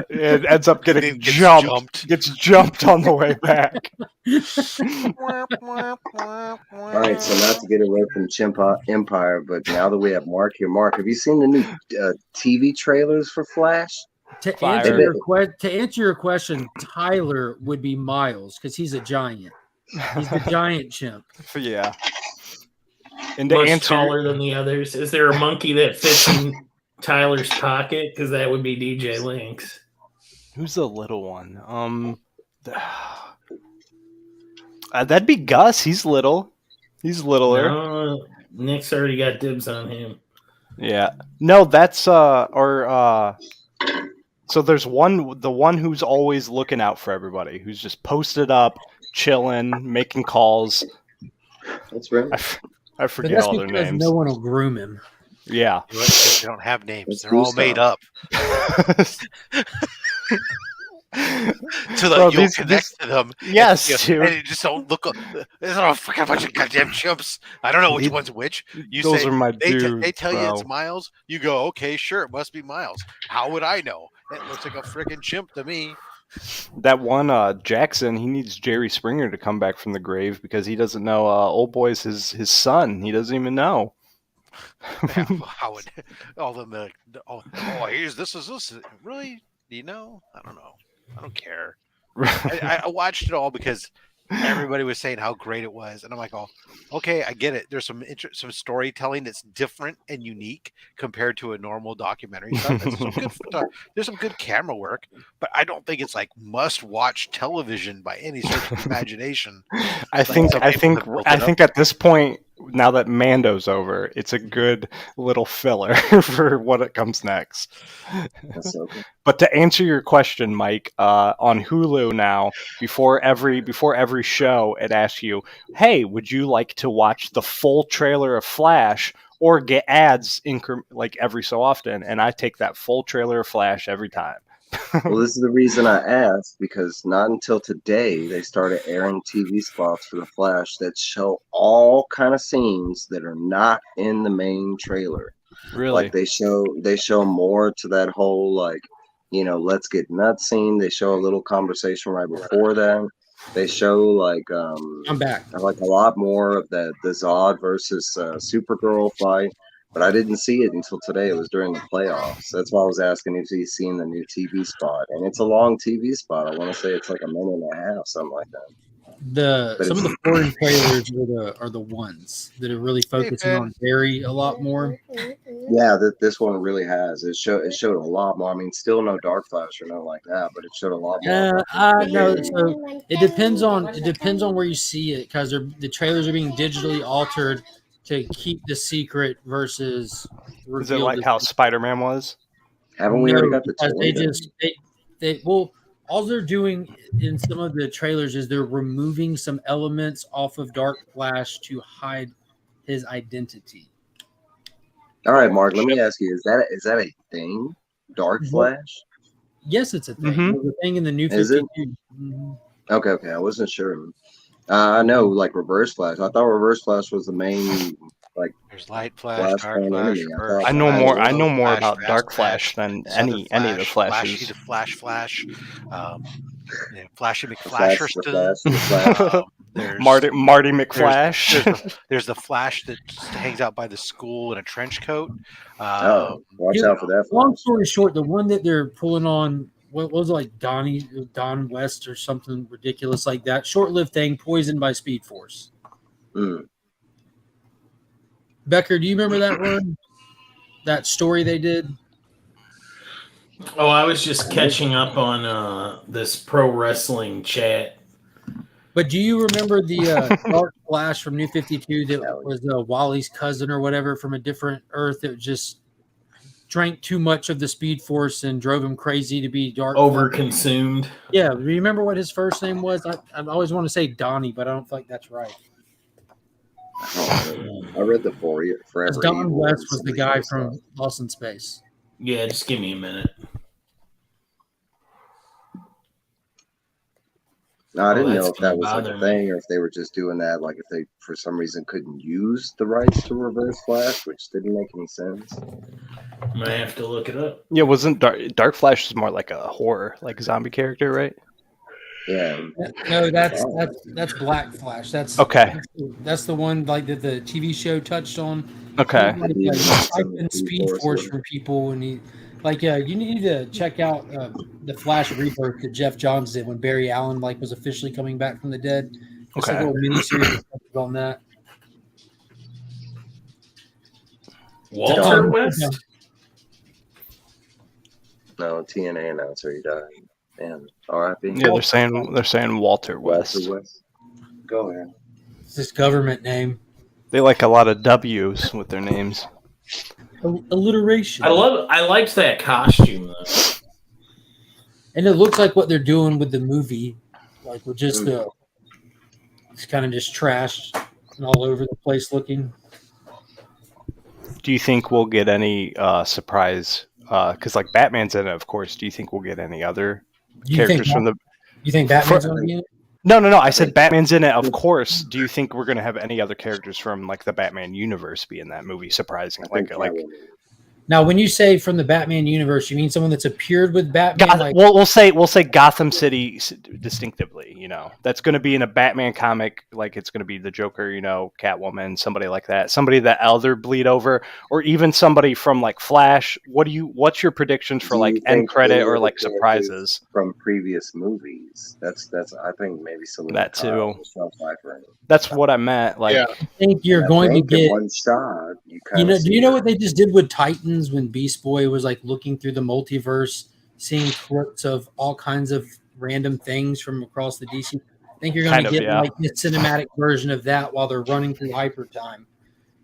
It ends up getting gets jumped on the way back. All right, so not to get away from Chimp Empire, but now that we have Mark here, Mark, have you seen the new TV trailers for Flash? To answer your question, Tyler would be Miles because he's a giant. He's the giant chimp. Yeah. And much taller than the others. Is there a monkey that fits in Tyler's pocket? Because that would be DJ Lynx. Who's the little one? That'd be Gus. He's little. He's littler. No, Nick's already got dibs on him. Yeah. No, that's so there's the one who's always looking out for everybody, who's just posted up, chilling, making calls. That's right. I forget all their names. No one will groom him. Yeah. They don't have names. They're all made up. You'll connect to them. Yes, and you just don't look. There's a fucking bunch of goddamn chimps. I don't know which one's which. Those are my dudes. They tell you it's Miles. You go, okay, sure, it must be Miles. How would I know? It looks like a freaking chimp to me. That one Jackson, he needs Jerry Springer to come back from the grave because he doesn't know old boy's his son. He doesn't even know. How would all of them? Here's this is this really? Do you know? I don't know. I don't care. I watched it all because everybody was saying how great it was, and I'm like, oh, okay, I get it. There's some storytelling that's different and unique compared to a normal documentary stuff. There's some good camera work, but I don't think it's like must-watch television by any stretch of imagination. I think at this point, now that Mando's over, it's a good little filler for what comes next. That's okay. But to answer your question, Mike, on Hulu now, before every show, it asks you, "Hey, would you like to watch the full trailer of Flash or get ads like every so often?" And I take that full trailer of Flash every time. Well, this is the reason I asked, because not until today they started airing TV spots for the Flash that show all kind of scenes that are not in the main trailer. Really? Like they show more to that whole let's get nuts scene. They show a little conversation right before that. They show I'm back. like a lot more of the Zod versus Supergirl fight. But I didn't see it until today. It was during the playoffs. That's why I was asking if he's seen the new TV spot. And it's a long TV spot. I want to say it's like a minute and a half, something like that. Some of the foreign trailers are the ones that are really focusing on Barry a lot more. Yeah, this one really has. It showed a lot more. I mean, still no Dark Flash or nothing like that, but it showed a lot more. No, so it depends on where you see it, because the trailers are being digitally altered to keep the secret versus. Is it like how Spider-Man was? Haven't we already got the they all they're doing in some of the trailers is they're removing some elements off of Dark Flash to hide his identity. All right, Mark, let me ask you, is that a thing? Dark Flash? Yes, it's a thing. Mm-hmm. It's a thing in the new 52. Is it? Mm-hmm. Okay, I wasn't sure. I know, like Reverse Flash. I thought Reverse Flash was the main, there's Light Flash, Dark Flash. I know more about Dark Flash than any of the Flashes. Flashy McFlasher. Marty McFlash. There's the Flash that hangs out by the school in a trench coat. Watch out for that. Long story short, the one that they're pulling on. What was it, like Don West or something ridiculous like that? Short-lived thing, poisoned by Speed Force. Becker, do you remember that one? That story they did? Oh, I was just catching up on this pro wrestling chat. But do you remember the Dark Flash from New 52 that was Wally's cousin or whatever from a different Earth that just drank too much of the Speed Force and drove him crazy to be Dark Overconsumed. Yeah, do you remember what his first name was? I always want to say Donnie, but I don't think that's right. I read the Forever. Don West was the guy from Lost in Space. Yeah, just give me a minute. No, I didn't that's know if gonna that was like bother a me. thing or if they were just doing that, like if they for some reason couldn't use the rights to Reverse Flash, which didn't make any sense. I'm gonna have to look it up. Yeah, wasn't Dark Flash is more like a horror, like zombie character, right? Yeah. No, that's Black Flash. That's Okay. That's the one like that the TV show touched on. Okay. He typed in Speed Force for people, and he you need to check out the Flash Rebirth that Jeff Johns did when Barry Allen was officially coming back from the dead. It's a little miniseries on that. Walter West? No, TNA announcer, he died. Man, R.I.P. Yeah, they're saying Walter West. Walter West. Go ahead. It's his government name. They like a lot of W's with their names. Alliteration. I liked that costume though. And it looks like what they're doing with the movie, like with just it's kind of just trashed and all over the place looking. Do you think we'll get any surprise? Because like Batman's in it, of course. Do you think we'll get any other characters from the? You think Batman's going to be in it? No. I said Batman's in it, of course. Do you think we're going to have any other characters from like the Batman universe be in that movie? Surprising, like. Now, when you say from the Batman universe, you mean someone that's appeared with Batman? We'll say Gotham City distinctively. You know, that's going to be in a Batman comic. Like it's going to be the Joker. You know, Catwoman, somebody like that. Somebody that Elder bleed over, or even somebody from like Flash. What's your predictions for like end credit or like surprises from previous movies? That's I think maybe some of that too. That's what I meant. Like, I think you're going to get one shot. Do you know what they just did with Titans when Beast Boy was like looking through the multiverse, seeing clips of all kinds of random things from across the DC? I think you're going to get like the cinematic version of that while they're running through hyper time.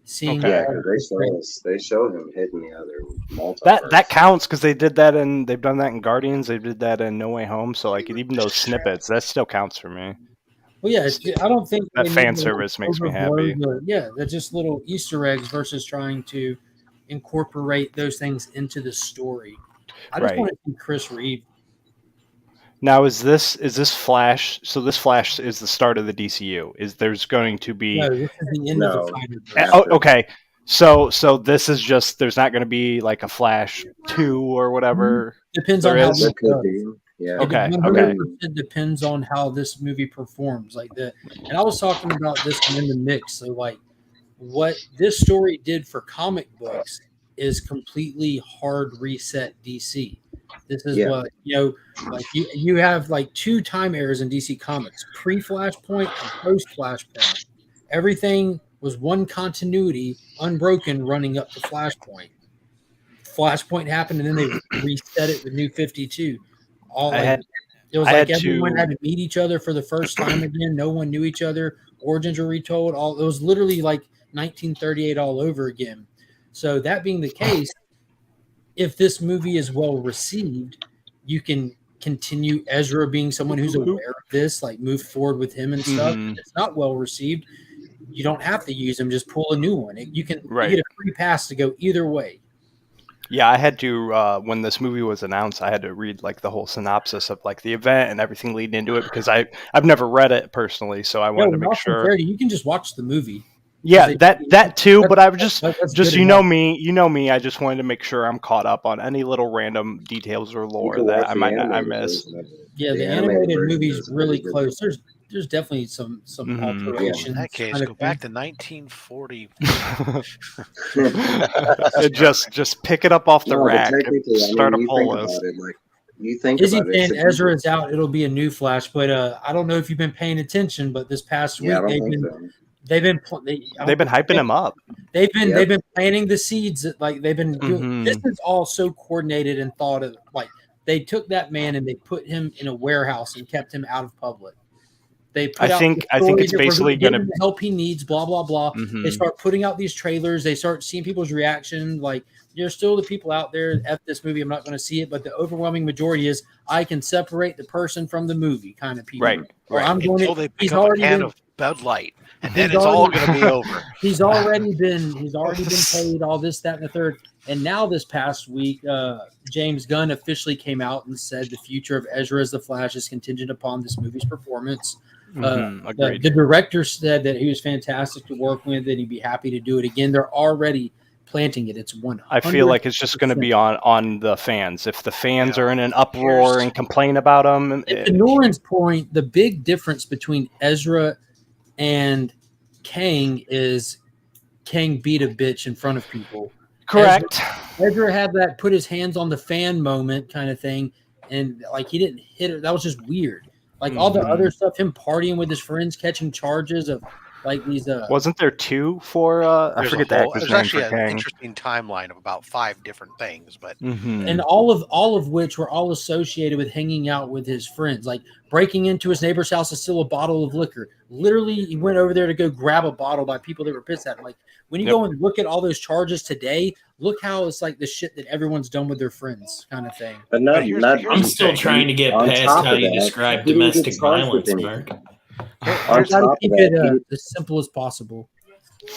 Seeing they showed him hitting the other multiverse. That counts because they've done that in Guardians. They did that in No Way Home. So like even those snippets, that still counts for me. Well, yeah, I don't think that fan service makes me happy. They're just little Easter eggs versus trying to incorporate those things into the story. I just want to see Chris Reeve. Now, is this Flash? So this Flash is the start of the DCU. There's going to be? No, this is the end of the okay. So this is just there's not going to be like a Flash 2 or whatever. Depends on how this goes. Yeah. Okay. 100% depends on how this movie performs. And I was talking about this in the mix. So what this story did for comic books is completely hard reset DC. This is what you have like two time eras in DC Comics: pre-Flashpoint and post-Flashpoint. Everything was one continuity, unbroken, running up to Flashpoint. Flashpoint happened, and then they reset it with New 52. Everyone had to meet each other for the first time again. No one knew each other. Origins were retold. It was literally like 1938 all over again. So that being the case, if this movie is well received, you can continue Ezra being someone who's aware of this, like move forward with him and stuff. If it's not well received, you don't have to use him. Just pull a new one. You get a free pass to go either way. Yeah, I had to when this movie was announced, I had to read like the whole synopsis of like the event and everything leading into it because I've never read it personally, so I wanted to make sure. You can just watch the movie. Yeah, that too, but I was just you know me, I just wanted to make sure I'm caught up on any little random details or lore that I miss. Yeah, the animated movie's really close. There's definitely some alterations. In that case, go back to 1940. just pick it up off the rack and start a poll list. Izzy and Ezra is out. It'll be a new Flash, but I don't know if you've been paying attention. But this past week, they've been hyping him up. They've been planting the seeds. They've been doing. This is all so coordinated and thought of. They took that man and they put him in a warehouse and kept him out of public. I think it's basically going to the help he needs. Blah blah blah. They start putting out these trailers. They start seeing people's reaction. There's still the people out there. F this movie. I'm not going to see it. But the overwhelming majority is I can separate the person from the movie kind of people. Right. I'm going until they pick up a can of Bud Light, and then it's all going to be over. He's already been paid all this, that, and the third. And now this past week, James Gunn officially came out and said the future of Ezra as the Flash is contingent upon this movie's performance. The director said that he was fantastic to work with, and he'd be happy to do it again. They're already planting it. It's 100%. I feel like it's just going to be on the fans. If the fans are in an uproar and complain about them. To Nolan's point, the big difference between Ezra and Kang is Kang beat a bitch in front of people. Correct. Ezra had that put his hands on the fan moment kind of thing, and like he didn't hit it. That was just weird. Like all the other stuff, him partying with his friends, catching charges of like these. Wasn't there 2 for? I forget the actor's name. There's actually an interesting timeline of about 5 different things, but and all of which were all associated with hanging out with his friends, like breaking into his neighbor's house to steal a bottle of liquor. Literally, he went over there to go grab a bottle by people that were pissed at him. Like when you go and look at all those charges today, look how it's like the shit that everyone's done with their friends, kind of thing. But I'm still trying to get past how you describe domestic violence, Mark. I try to keep it as simple as possible.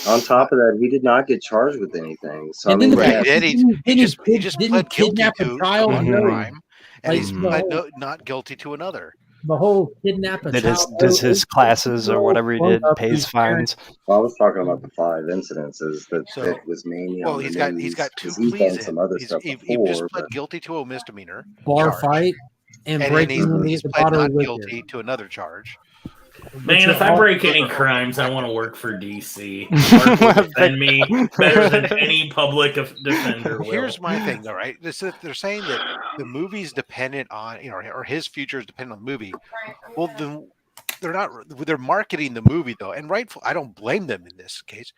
On top of that, he did not get charged with anything. So he just didn't pled guilty to a child one crime, and he's pled not guilty to another. The whole kidnap a child. Does his classes or whatever he did pays fines? Well, I was talking about the 5 incidences that was mainly. Well, he's got 2 pleas. He just pled guilty to a misdemeanor bar fight and breaking he's pled not guilty to another charge. Man, if I break any crimes, I want to work for DC. Mark will defend me better than any public defender will. Here's my thing, though, right? They're saying that the movie's dependent on, or his future is dependent on the movie. Well, then they're not. They're marketing the movie, though, and rightful. I don't blame them in this case.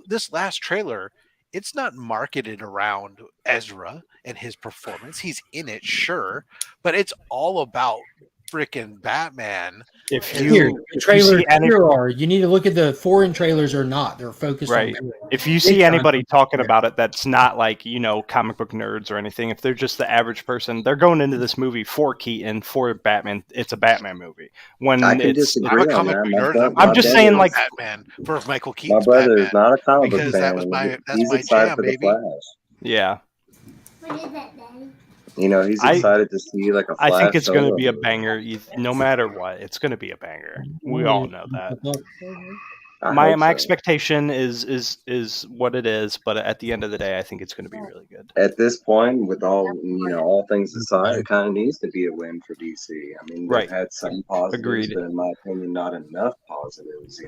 This last trailer, it's not marketed around Ezra and his performance. He's in it, sure, but it's all about freaking Batman. If you need to look at the foreign trailers or not. They're focused on if you see anybody talking about it that's not like comic book nerds or anything, if they're just the average person, they're going into this movie for Keaton, for Batman. It's a Batman movie. When I'm a comic book nerd. I'm just saying, like Batman for Michael Keaton's my brother Batman, is not a comic book because fan. that's my jam, baby. Yeah. What is that, Daddy? He's excited to see like a Flash. I think it's going to be a banger. No matter what, it's going to be a banger. We all know that. My expectation is what it is, but at the end of the day, I think it's going to be really good. At this point, with all things aside, it kind of needs to be a win for DC. I mean, they've had some positives, but in my opinion, not enough positives.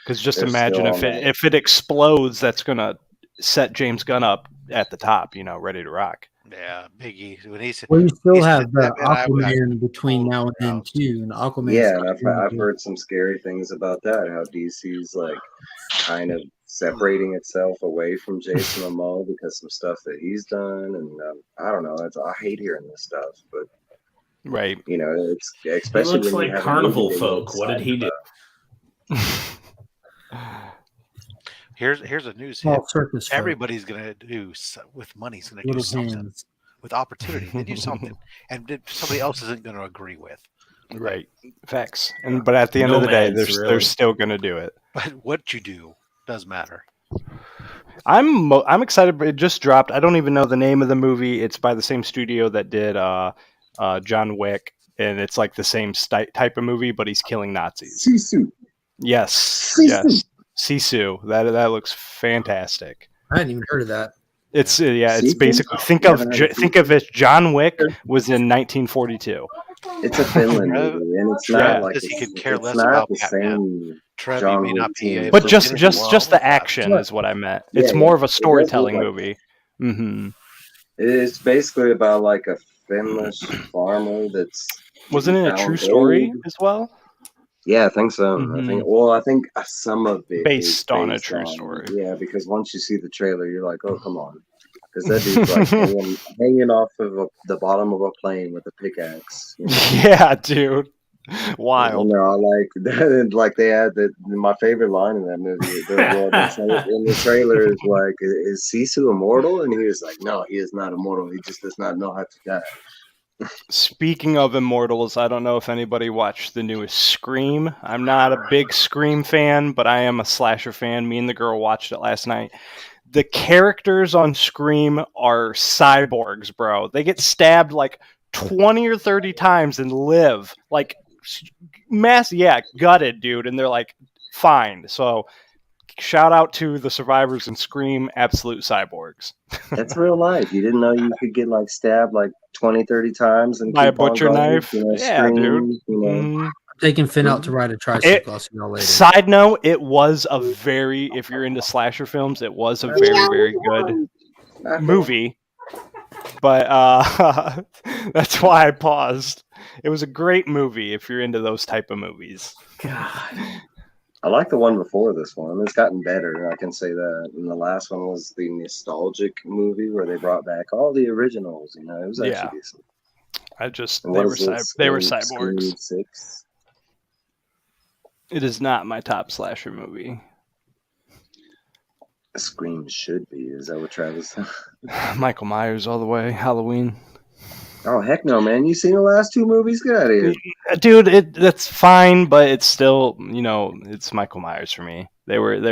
Because just imagine if it explodes, that's going to set James Gunn up at the top. Ready to rock. Yeah, Biggie. Well, you still have the Aquaman between now and then too, and Aquaman. Yeah, and I've heard some scary things about that. How DC's like kind of separating itself away from Jason Momoa because some stuff that he's done, and I don't know. I hate hearing this stuff, but it's especially. He looks like carnival folk. What did he do? Here's a news hit. Everybody's gonna do with money's gonna do something with opportunity. They do something, and somebody else isn't gonna agree with. Right, facts. But at the end of the day, they're still gonna do it. But what you do does matter. I'm excited. It just dropped. I don't even know the name of the movie. It's by the same studio that did John Wick, and it's like the same type of movie, but he's killing Nazis. Sisu. Yes. Sisu. That looks fantastic. I hadn't even heard of that. It's it's basically think of it. John Wick was in 1942. It's a Finland movie, and it's not like he could care less about the same. Trev may not be, but just the action is what I meant. It's more of a storytelling movie. Mm-hmm. It's basically about like a Finnish farmer that's. Wasn't it a true story as well? Yeah, I think so. Mm-hmm. I think some of it based on a true story. Yeah, because once you see the trailer, you're like, oh, come on. Because that dude's like hanging off of the bottom of a plane with a pickaxe. Yeah, dude. Wild. Like they had my favorite line in that movie. In the trailer is like, is Sisu immortal? And he was like, no, he is not immortal. He just does not know how to die. Speaking of immortals, I don't know if anybody watched the newest Scream. I'm not a big Scream fan, but I am a slasher fan. Me and the girl watched it last night. the characters on Scream are cyborgs, bro. They get stabbed like 20 or 30 times and live. Like, gutted, dude. And they're like, fine. So, shout out to the survivors in Scream, absolute cyborgs. That's real life. You didn't know you could get like stabbed like 20, 30 times and by a keep on butcher going, knife. you know, Yeah, Scream, dude. you know. Mm-hmm. Taking Finn out to ride a tricycle. I'll see y'all later. Side note, it was a very, if you're into slasher films, it was a very, very good movie. But that's why I paused. It was a great movie if you're into those type of movies. God. I like the one before this one. It's gotten better, I can say that. And the last one was the nostalgic movie where they brought back all the originals. You know, it was actually decent. They were cyborgs. Scream 6? It is not my top slasher movie. Scream should be. Is that what Travis said? Michael Myers all the way. Halloween. Oh, heck no, man. You seen the last 2 movies? Get out of here. Dude, that's fine, but it's still, you know, it's Michael Myers for me. I wanted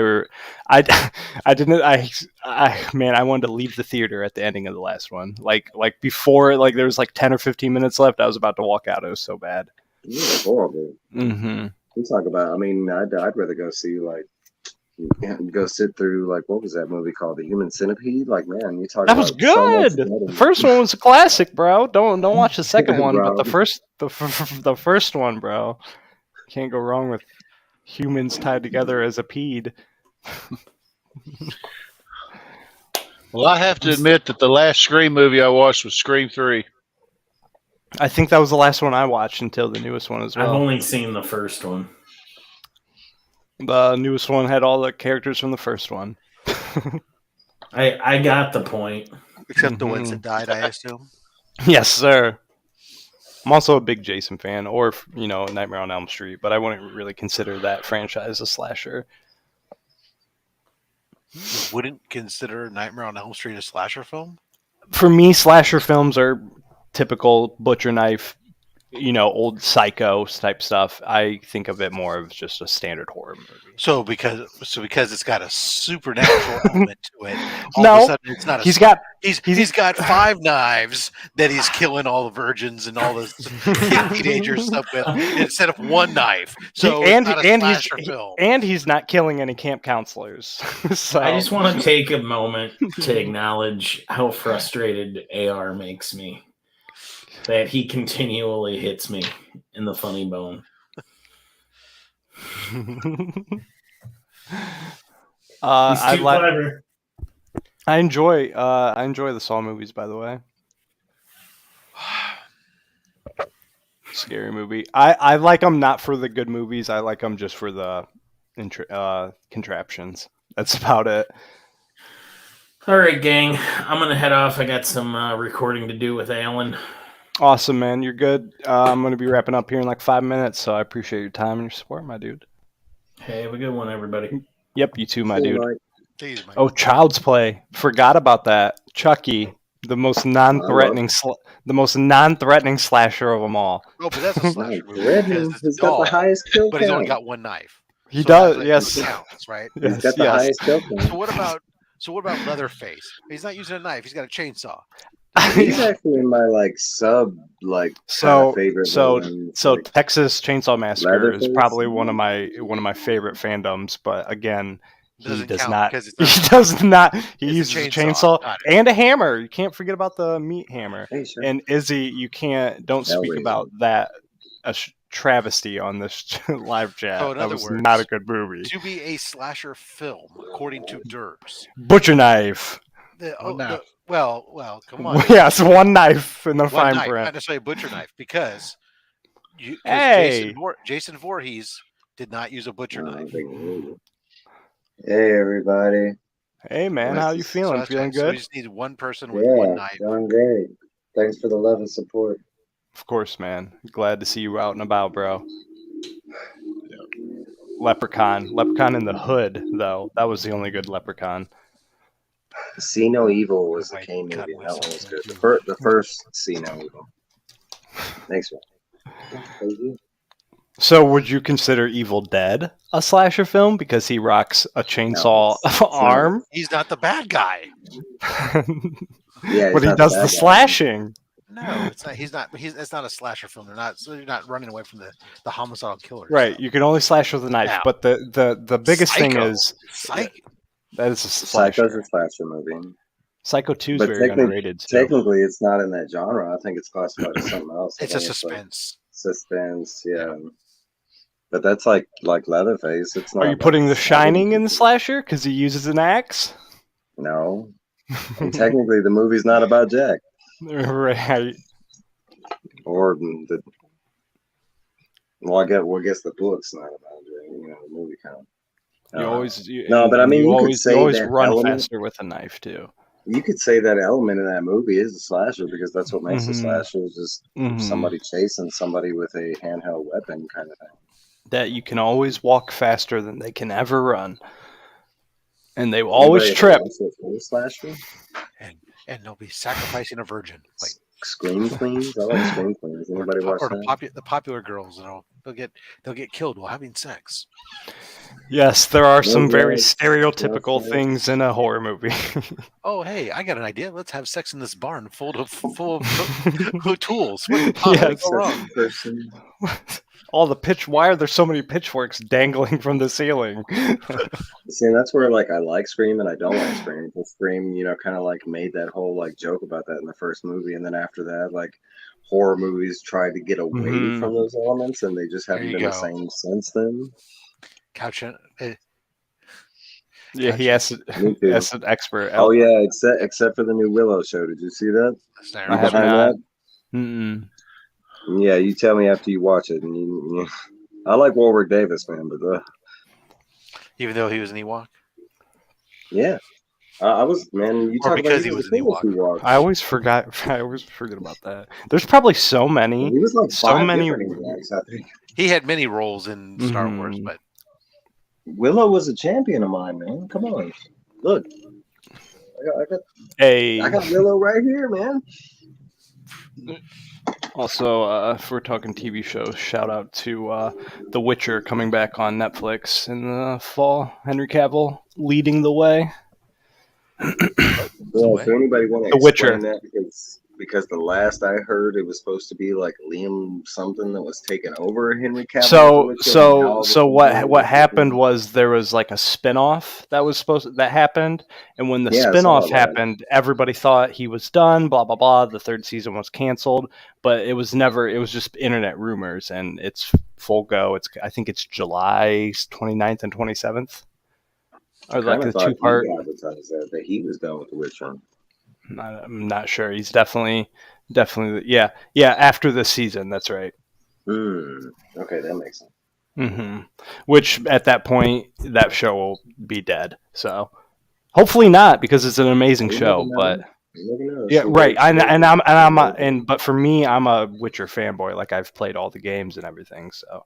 to leave the theater at the ending of the last one. Like before, like there was like 10 or 15 minutes left. I was about to walk out. It was so bad. It was horrible. Mm-hmm. You talk about, I mean, I'd rather go see, like, go sit through, like, what was that movie called? The Human Centipede? Like, man, you talk that about was good. The first one was a classic, bro. Don't watch the second one, but the first one, bro. Can't go wrong with humans tied together as a pede. Well, I have to admit that the last Scream movie I watched was Scream 3. I think that was the last one I watched until the newest one as well. I've only seen the first one. The newest one had all the characters from the first one. I got the point. Except the ones that died, I assume. Yes, sir. I'm also a big Jason fan, or, you know, Nightmare on Elm Street, but I wouldn't really consider that franchise a slasher. You wouldn't consider Nightmare on Elm Street a slasher film? For me, slasher films are typical butcher knife, you know, old Psycho type stuff. I think of it more of just a standard horror movie. So because it's got a supernatural element to it, all no, of a sudden it's not. He's got 5 knives that he's killing all the virgins and all the teenagers stuff with instead of 1 knife. So he's not killing any camp counselors. So I just want to take a moment to acknowledge how frustrated AR makes me. That he continually hits me in the funny bone. He's too clever. I enjoy the Saw movies, by the way. Scary movie. I like them not for the good movies. I like them just for the contraptions. That's about it. All right, gang. I'm going to head off. I got some recording to do with Alan. Awesome, man. You're good. I'm going to be wrapping up here in like 5 minutes, so I appreciate your time and your support, my dude. Hey, have a good one, everybody. Yep, you too, my dude. Jeez, oh, Child's Play. Forgot about that. Chucky, the most non-threatening slasher of them all. Oh, but that's a slasher movie. He's got the highest kill count. But he's only got 1 knife. He does, yes. Counts, right? Yes, he's got the highest kill count. So what about Leatherface? He's not using a knife. He's got a chainsaw. He's actually in my favorite. So Texas Chainsaw Massacre is probably one of my favorite fandoms. But again, he does not. He uses a chainsaw and a hammer. You can't forget about the meat hammer. Hey, sure. And Izzy, don't speak about that. A travesty on this live chat. So in other words, not a good movie. To be a slasher film, according to Derbs, butcher knife. Well, come on. Yes, 1 knife in the fine print. Not necessarily a butcher knife because Jason Voorhees did not use a butcher knife. Hey, everybody. Hey, man, how you feeling? Feeling good? So we just need 1 person with 1 knife. Doing great. Thanks for the love and support. Of course, man. Glad to see you out and about, bro. Leprechaun in the Hood, though. That was the only good Leprechaun. See No Evil was the Kane movie. That one was good. The first See No Evil. Thanks, man. Thank you. So, would you consider Evil Dead a slasher film because he rocks a chainsaw arm? He's not the bad guy. Yeah, But he does the slashing. No, it's not. He's not. It's not a slasher film. They're not running away from the homicidal killer. Right. So. You can only slash with a knife. Yeah. But the biggest thing is that is a slasher. Psycho's a slasher movie. Psycho 2 is very underrated. Technically, it's not in that genre. I think it's classified as something else. It's a suspense. Suspense, yeah. But that's like Leatherface. It's not. Are you putting The Shining in the slasher because he uses an axe? No. And technically, the movie's not about Jack. Right. Or the. Well, I guess the book's not about Jack. The movie kind of. No, but I mean, you could say you always that run element, faster with a knife too. You could say that element in that movie is a slasher because that's what makes a slasher is just somebody chasing somebody with a handheld weapon kind of thing. That you can always walk faster than they can ever run, and they will always trip. Slasher? And they'll be sacrificing a virgin. Like Scream Queens. I like Scream Queens. Anybody watch that? The popular girls, they'll get killed while having sex. Yes, there are some very stereotypical things in a horror movie. Oh, hey, I got an idea. Let's have sex in this barn full of tools. What could go wrong? All the why are there so many pitchforks dangling from the ceiling? See, and that's where I like Scream and I don't like Scream. Because Scream, kind of made that whole joke about that in the first movie, and then after that, horror movies tried to get away from those elements, and they just haven't been the same since then. Couch. Yeah, he asked an expert. Oh yeah, except for the new Willow show. Did you see that? I have not. Mm-mm. Yeah, you tell me after you watch it. And I like Warwick Davis, man, but even though he was an Ewok. Yeah, I was, man. You talk because about he was an Ewok. I always forget about that. There's probably so many. He was so many. Ewoks, I think. He had many roles in Star Wars, but Willow was a champion of mine, man. Come on, look. I got Willow right here, man. Also, if we're talking TV shows, shout out to The Witcher coming back on Netflix in the fall. Henry Cavill leading the way. Well, if anybody want to explain that, because the last I heard, it was supposed to be Liam something that was taking over Henry Cavill. So what happened was there was a spinoff that happened, and when the spinoff happened, everybody thought he was done. Blah blah blah. The third season was canceled, but it was never. It was just internet rumors, and it's full go. I think it's July 29th and 27th. Or the 2-part. That he was done with The Witcher. I'm not sure. He's definitely, yeah. After this season, that's right. Okay, that makes sense. Mm-hmm. Which at that point, that show will be dead. So hopefully not, because it's an amazing show. But yeah, right. But for me, I'm a Witcher fanboy. I've played all the games and everything. So.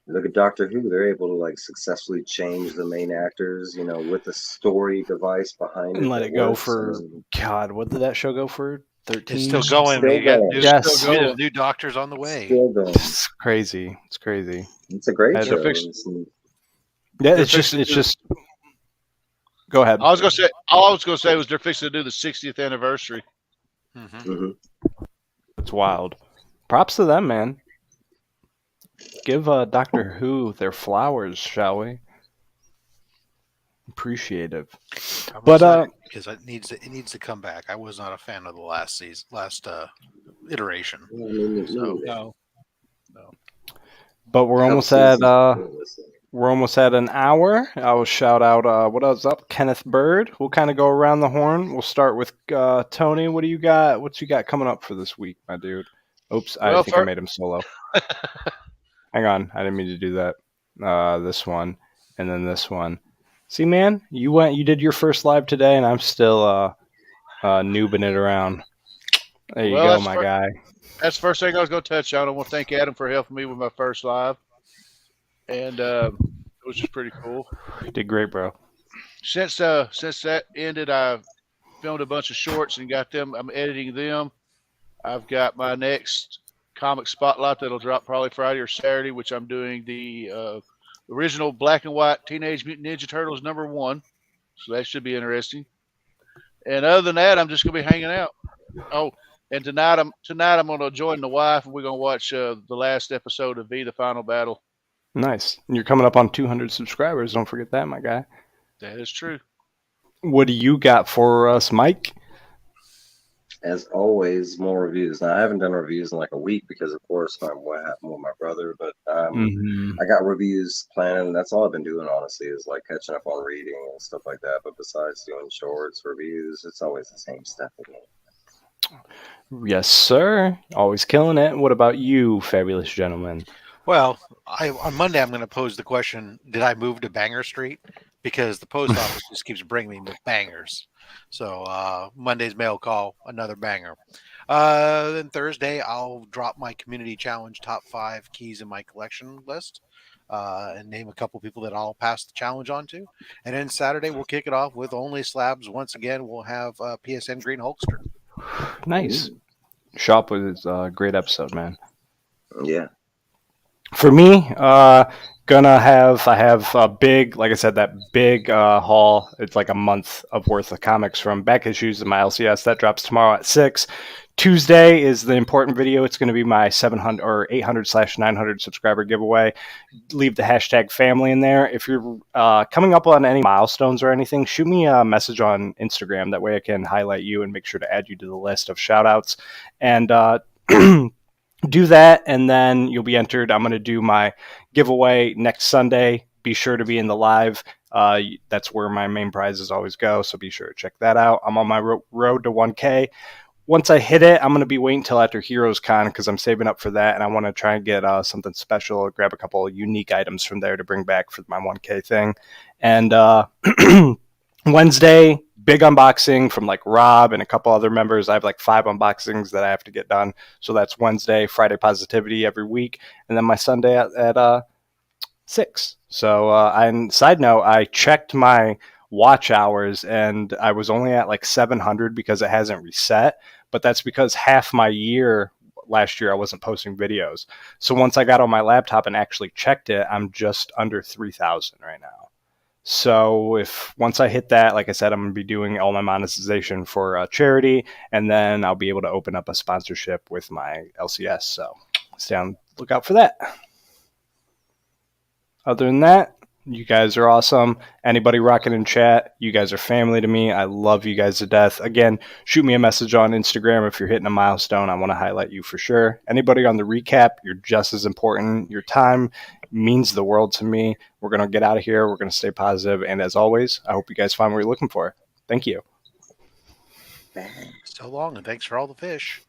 Look at Doctor Who; they're able to successfully change the main actors, with the story device behind it, and let it go for God. What did that show go for? 13. It's still going. New doctors on the way. It's crazy. It's crazy. It's a great show. Yeah, it's just. Go ahead. All I was gonna say was they're fixing to do the 60th anniversary. Mm-hmm. It's wild. Props to them, man. Give Doctor Who their flowers, shall we? Appreciative. But because it needs to come back. I was not a fan of the last iteration. No. But we're almost at an hour. I will shout out what else up, Kenneth Bird. We'll kind of go around the horn. We'll start with Tony. What do you got? What you got coming up for this week, my dude? Oops, I think I made him solo. Hang on, I didn't mean to do that. This one, and then this one. See, man, you did your first live today, and I'm still noobing it around. There you go, my guy. That's the first thing I was going to touch on. I want to thank Adam for helping me with my first live, and it was just pretty cool. You did great, bro. Since that ended, I filmed a bunch of shorts and got them. I'm editing them. I've got my next comic spotlight that'll drop probably Friday or Saturday, which I'm doing the original black and white Teenage Mutant Ninja Turtles #1. So that should be interesting. And other than that, I'm just gonna be hanging out. Oh, and tonight I'm gonna join the wife and we're gonna watch the last episode of V: The Final Battle. Nice. And you're coming up on 200 subscribers. Don't forget that, my guy. That is true. What do you got for us, Mike? As always, more reviews. Now, I haven't done reviews in like a week because, of course, what happened with my brother. But I got reviews planned. That's all I've been doing, honestly, is like catching up on reading and stuff like that. But besides doing shorts, reviews, it's always the same stuff again. Yes, sir. Always killing it. What about you, fabulous gentleman? Well, on Monday I'm going to pose the question: did I move to Banger Street? Because the post office just keeps bringing me bangers. So Monday's mail call, another banger. Then Thursday I'll drop my community challenge top 5 keys in my collection list. And name a couple people that I'll pass the challenge on to. And then Saturday we'll kick it off with Only Slabs. Once again, we'll have PSN Green Hulkster. Nice. Shop was a great episode, man. Yeah. For me, I have a big, like I said, that big haul. It's like a month of worth of comics from back issues of my LCS. That drops tomorrow at 6. Tuesday is the important video. It's going to be my 700 or 800/900 subscriber giveaway. Leave the hashtag family in there. If you're coming up on any milestones or anything, shoot me a message on Instagram. That way I can highlight you and make sure to add you to the list of shout outs. And do that, and then you'll be entered. I'm going to do my giveaway next Sunday. Be sure to be in the live. That's where my main prizes always go, so be sure to check that out. I'm on my road to 1K. Once I hit it, I'm going to be waiting until after Heroes Con because I'm saving up for that, and I want to try and get something special, grab a couple of unique items from there to bring back for my 1K thing. And Wednesday, big unboxing from like Rob and a couple other members. I have like 5 unboxings that I have to get done. So that's Wednesday, Friday Positivity every week. And then my Sunday at 6. So, and side note, I checked my watch hours and I was only at like 700 because it hasn't reset. But that's because half my year last year I wasn't posting videos. So once I got on my laptop and actually checked it, I'm just under 3,000 right now. So if once I hit that, like I said, I'm going to be doing all my monetization for charity, and then I'll be able to open up a sponsorship with my LCS. So stay on the lookout for that. Other than that, you guys are awesome. Anybody rocking in chat, you guys are family to me. I love you guys to death. Again, shoot me a message on Instagram if you're hitting a milestone. I want to highlight you for sure. Anybody on the recap, you're just as important. Your time means the world to me. We're going to get out of here. We're going to stay positive. And as always, I hope you guys find what you're looking for. Thank you. So long, and thanks for all the fish.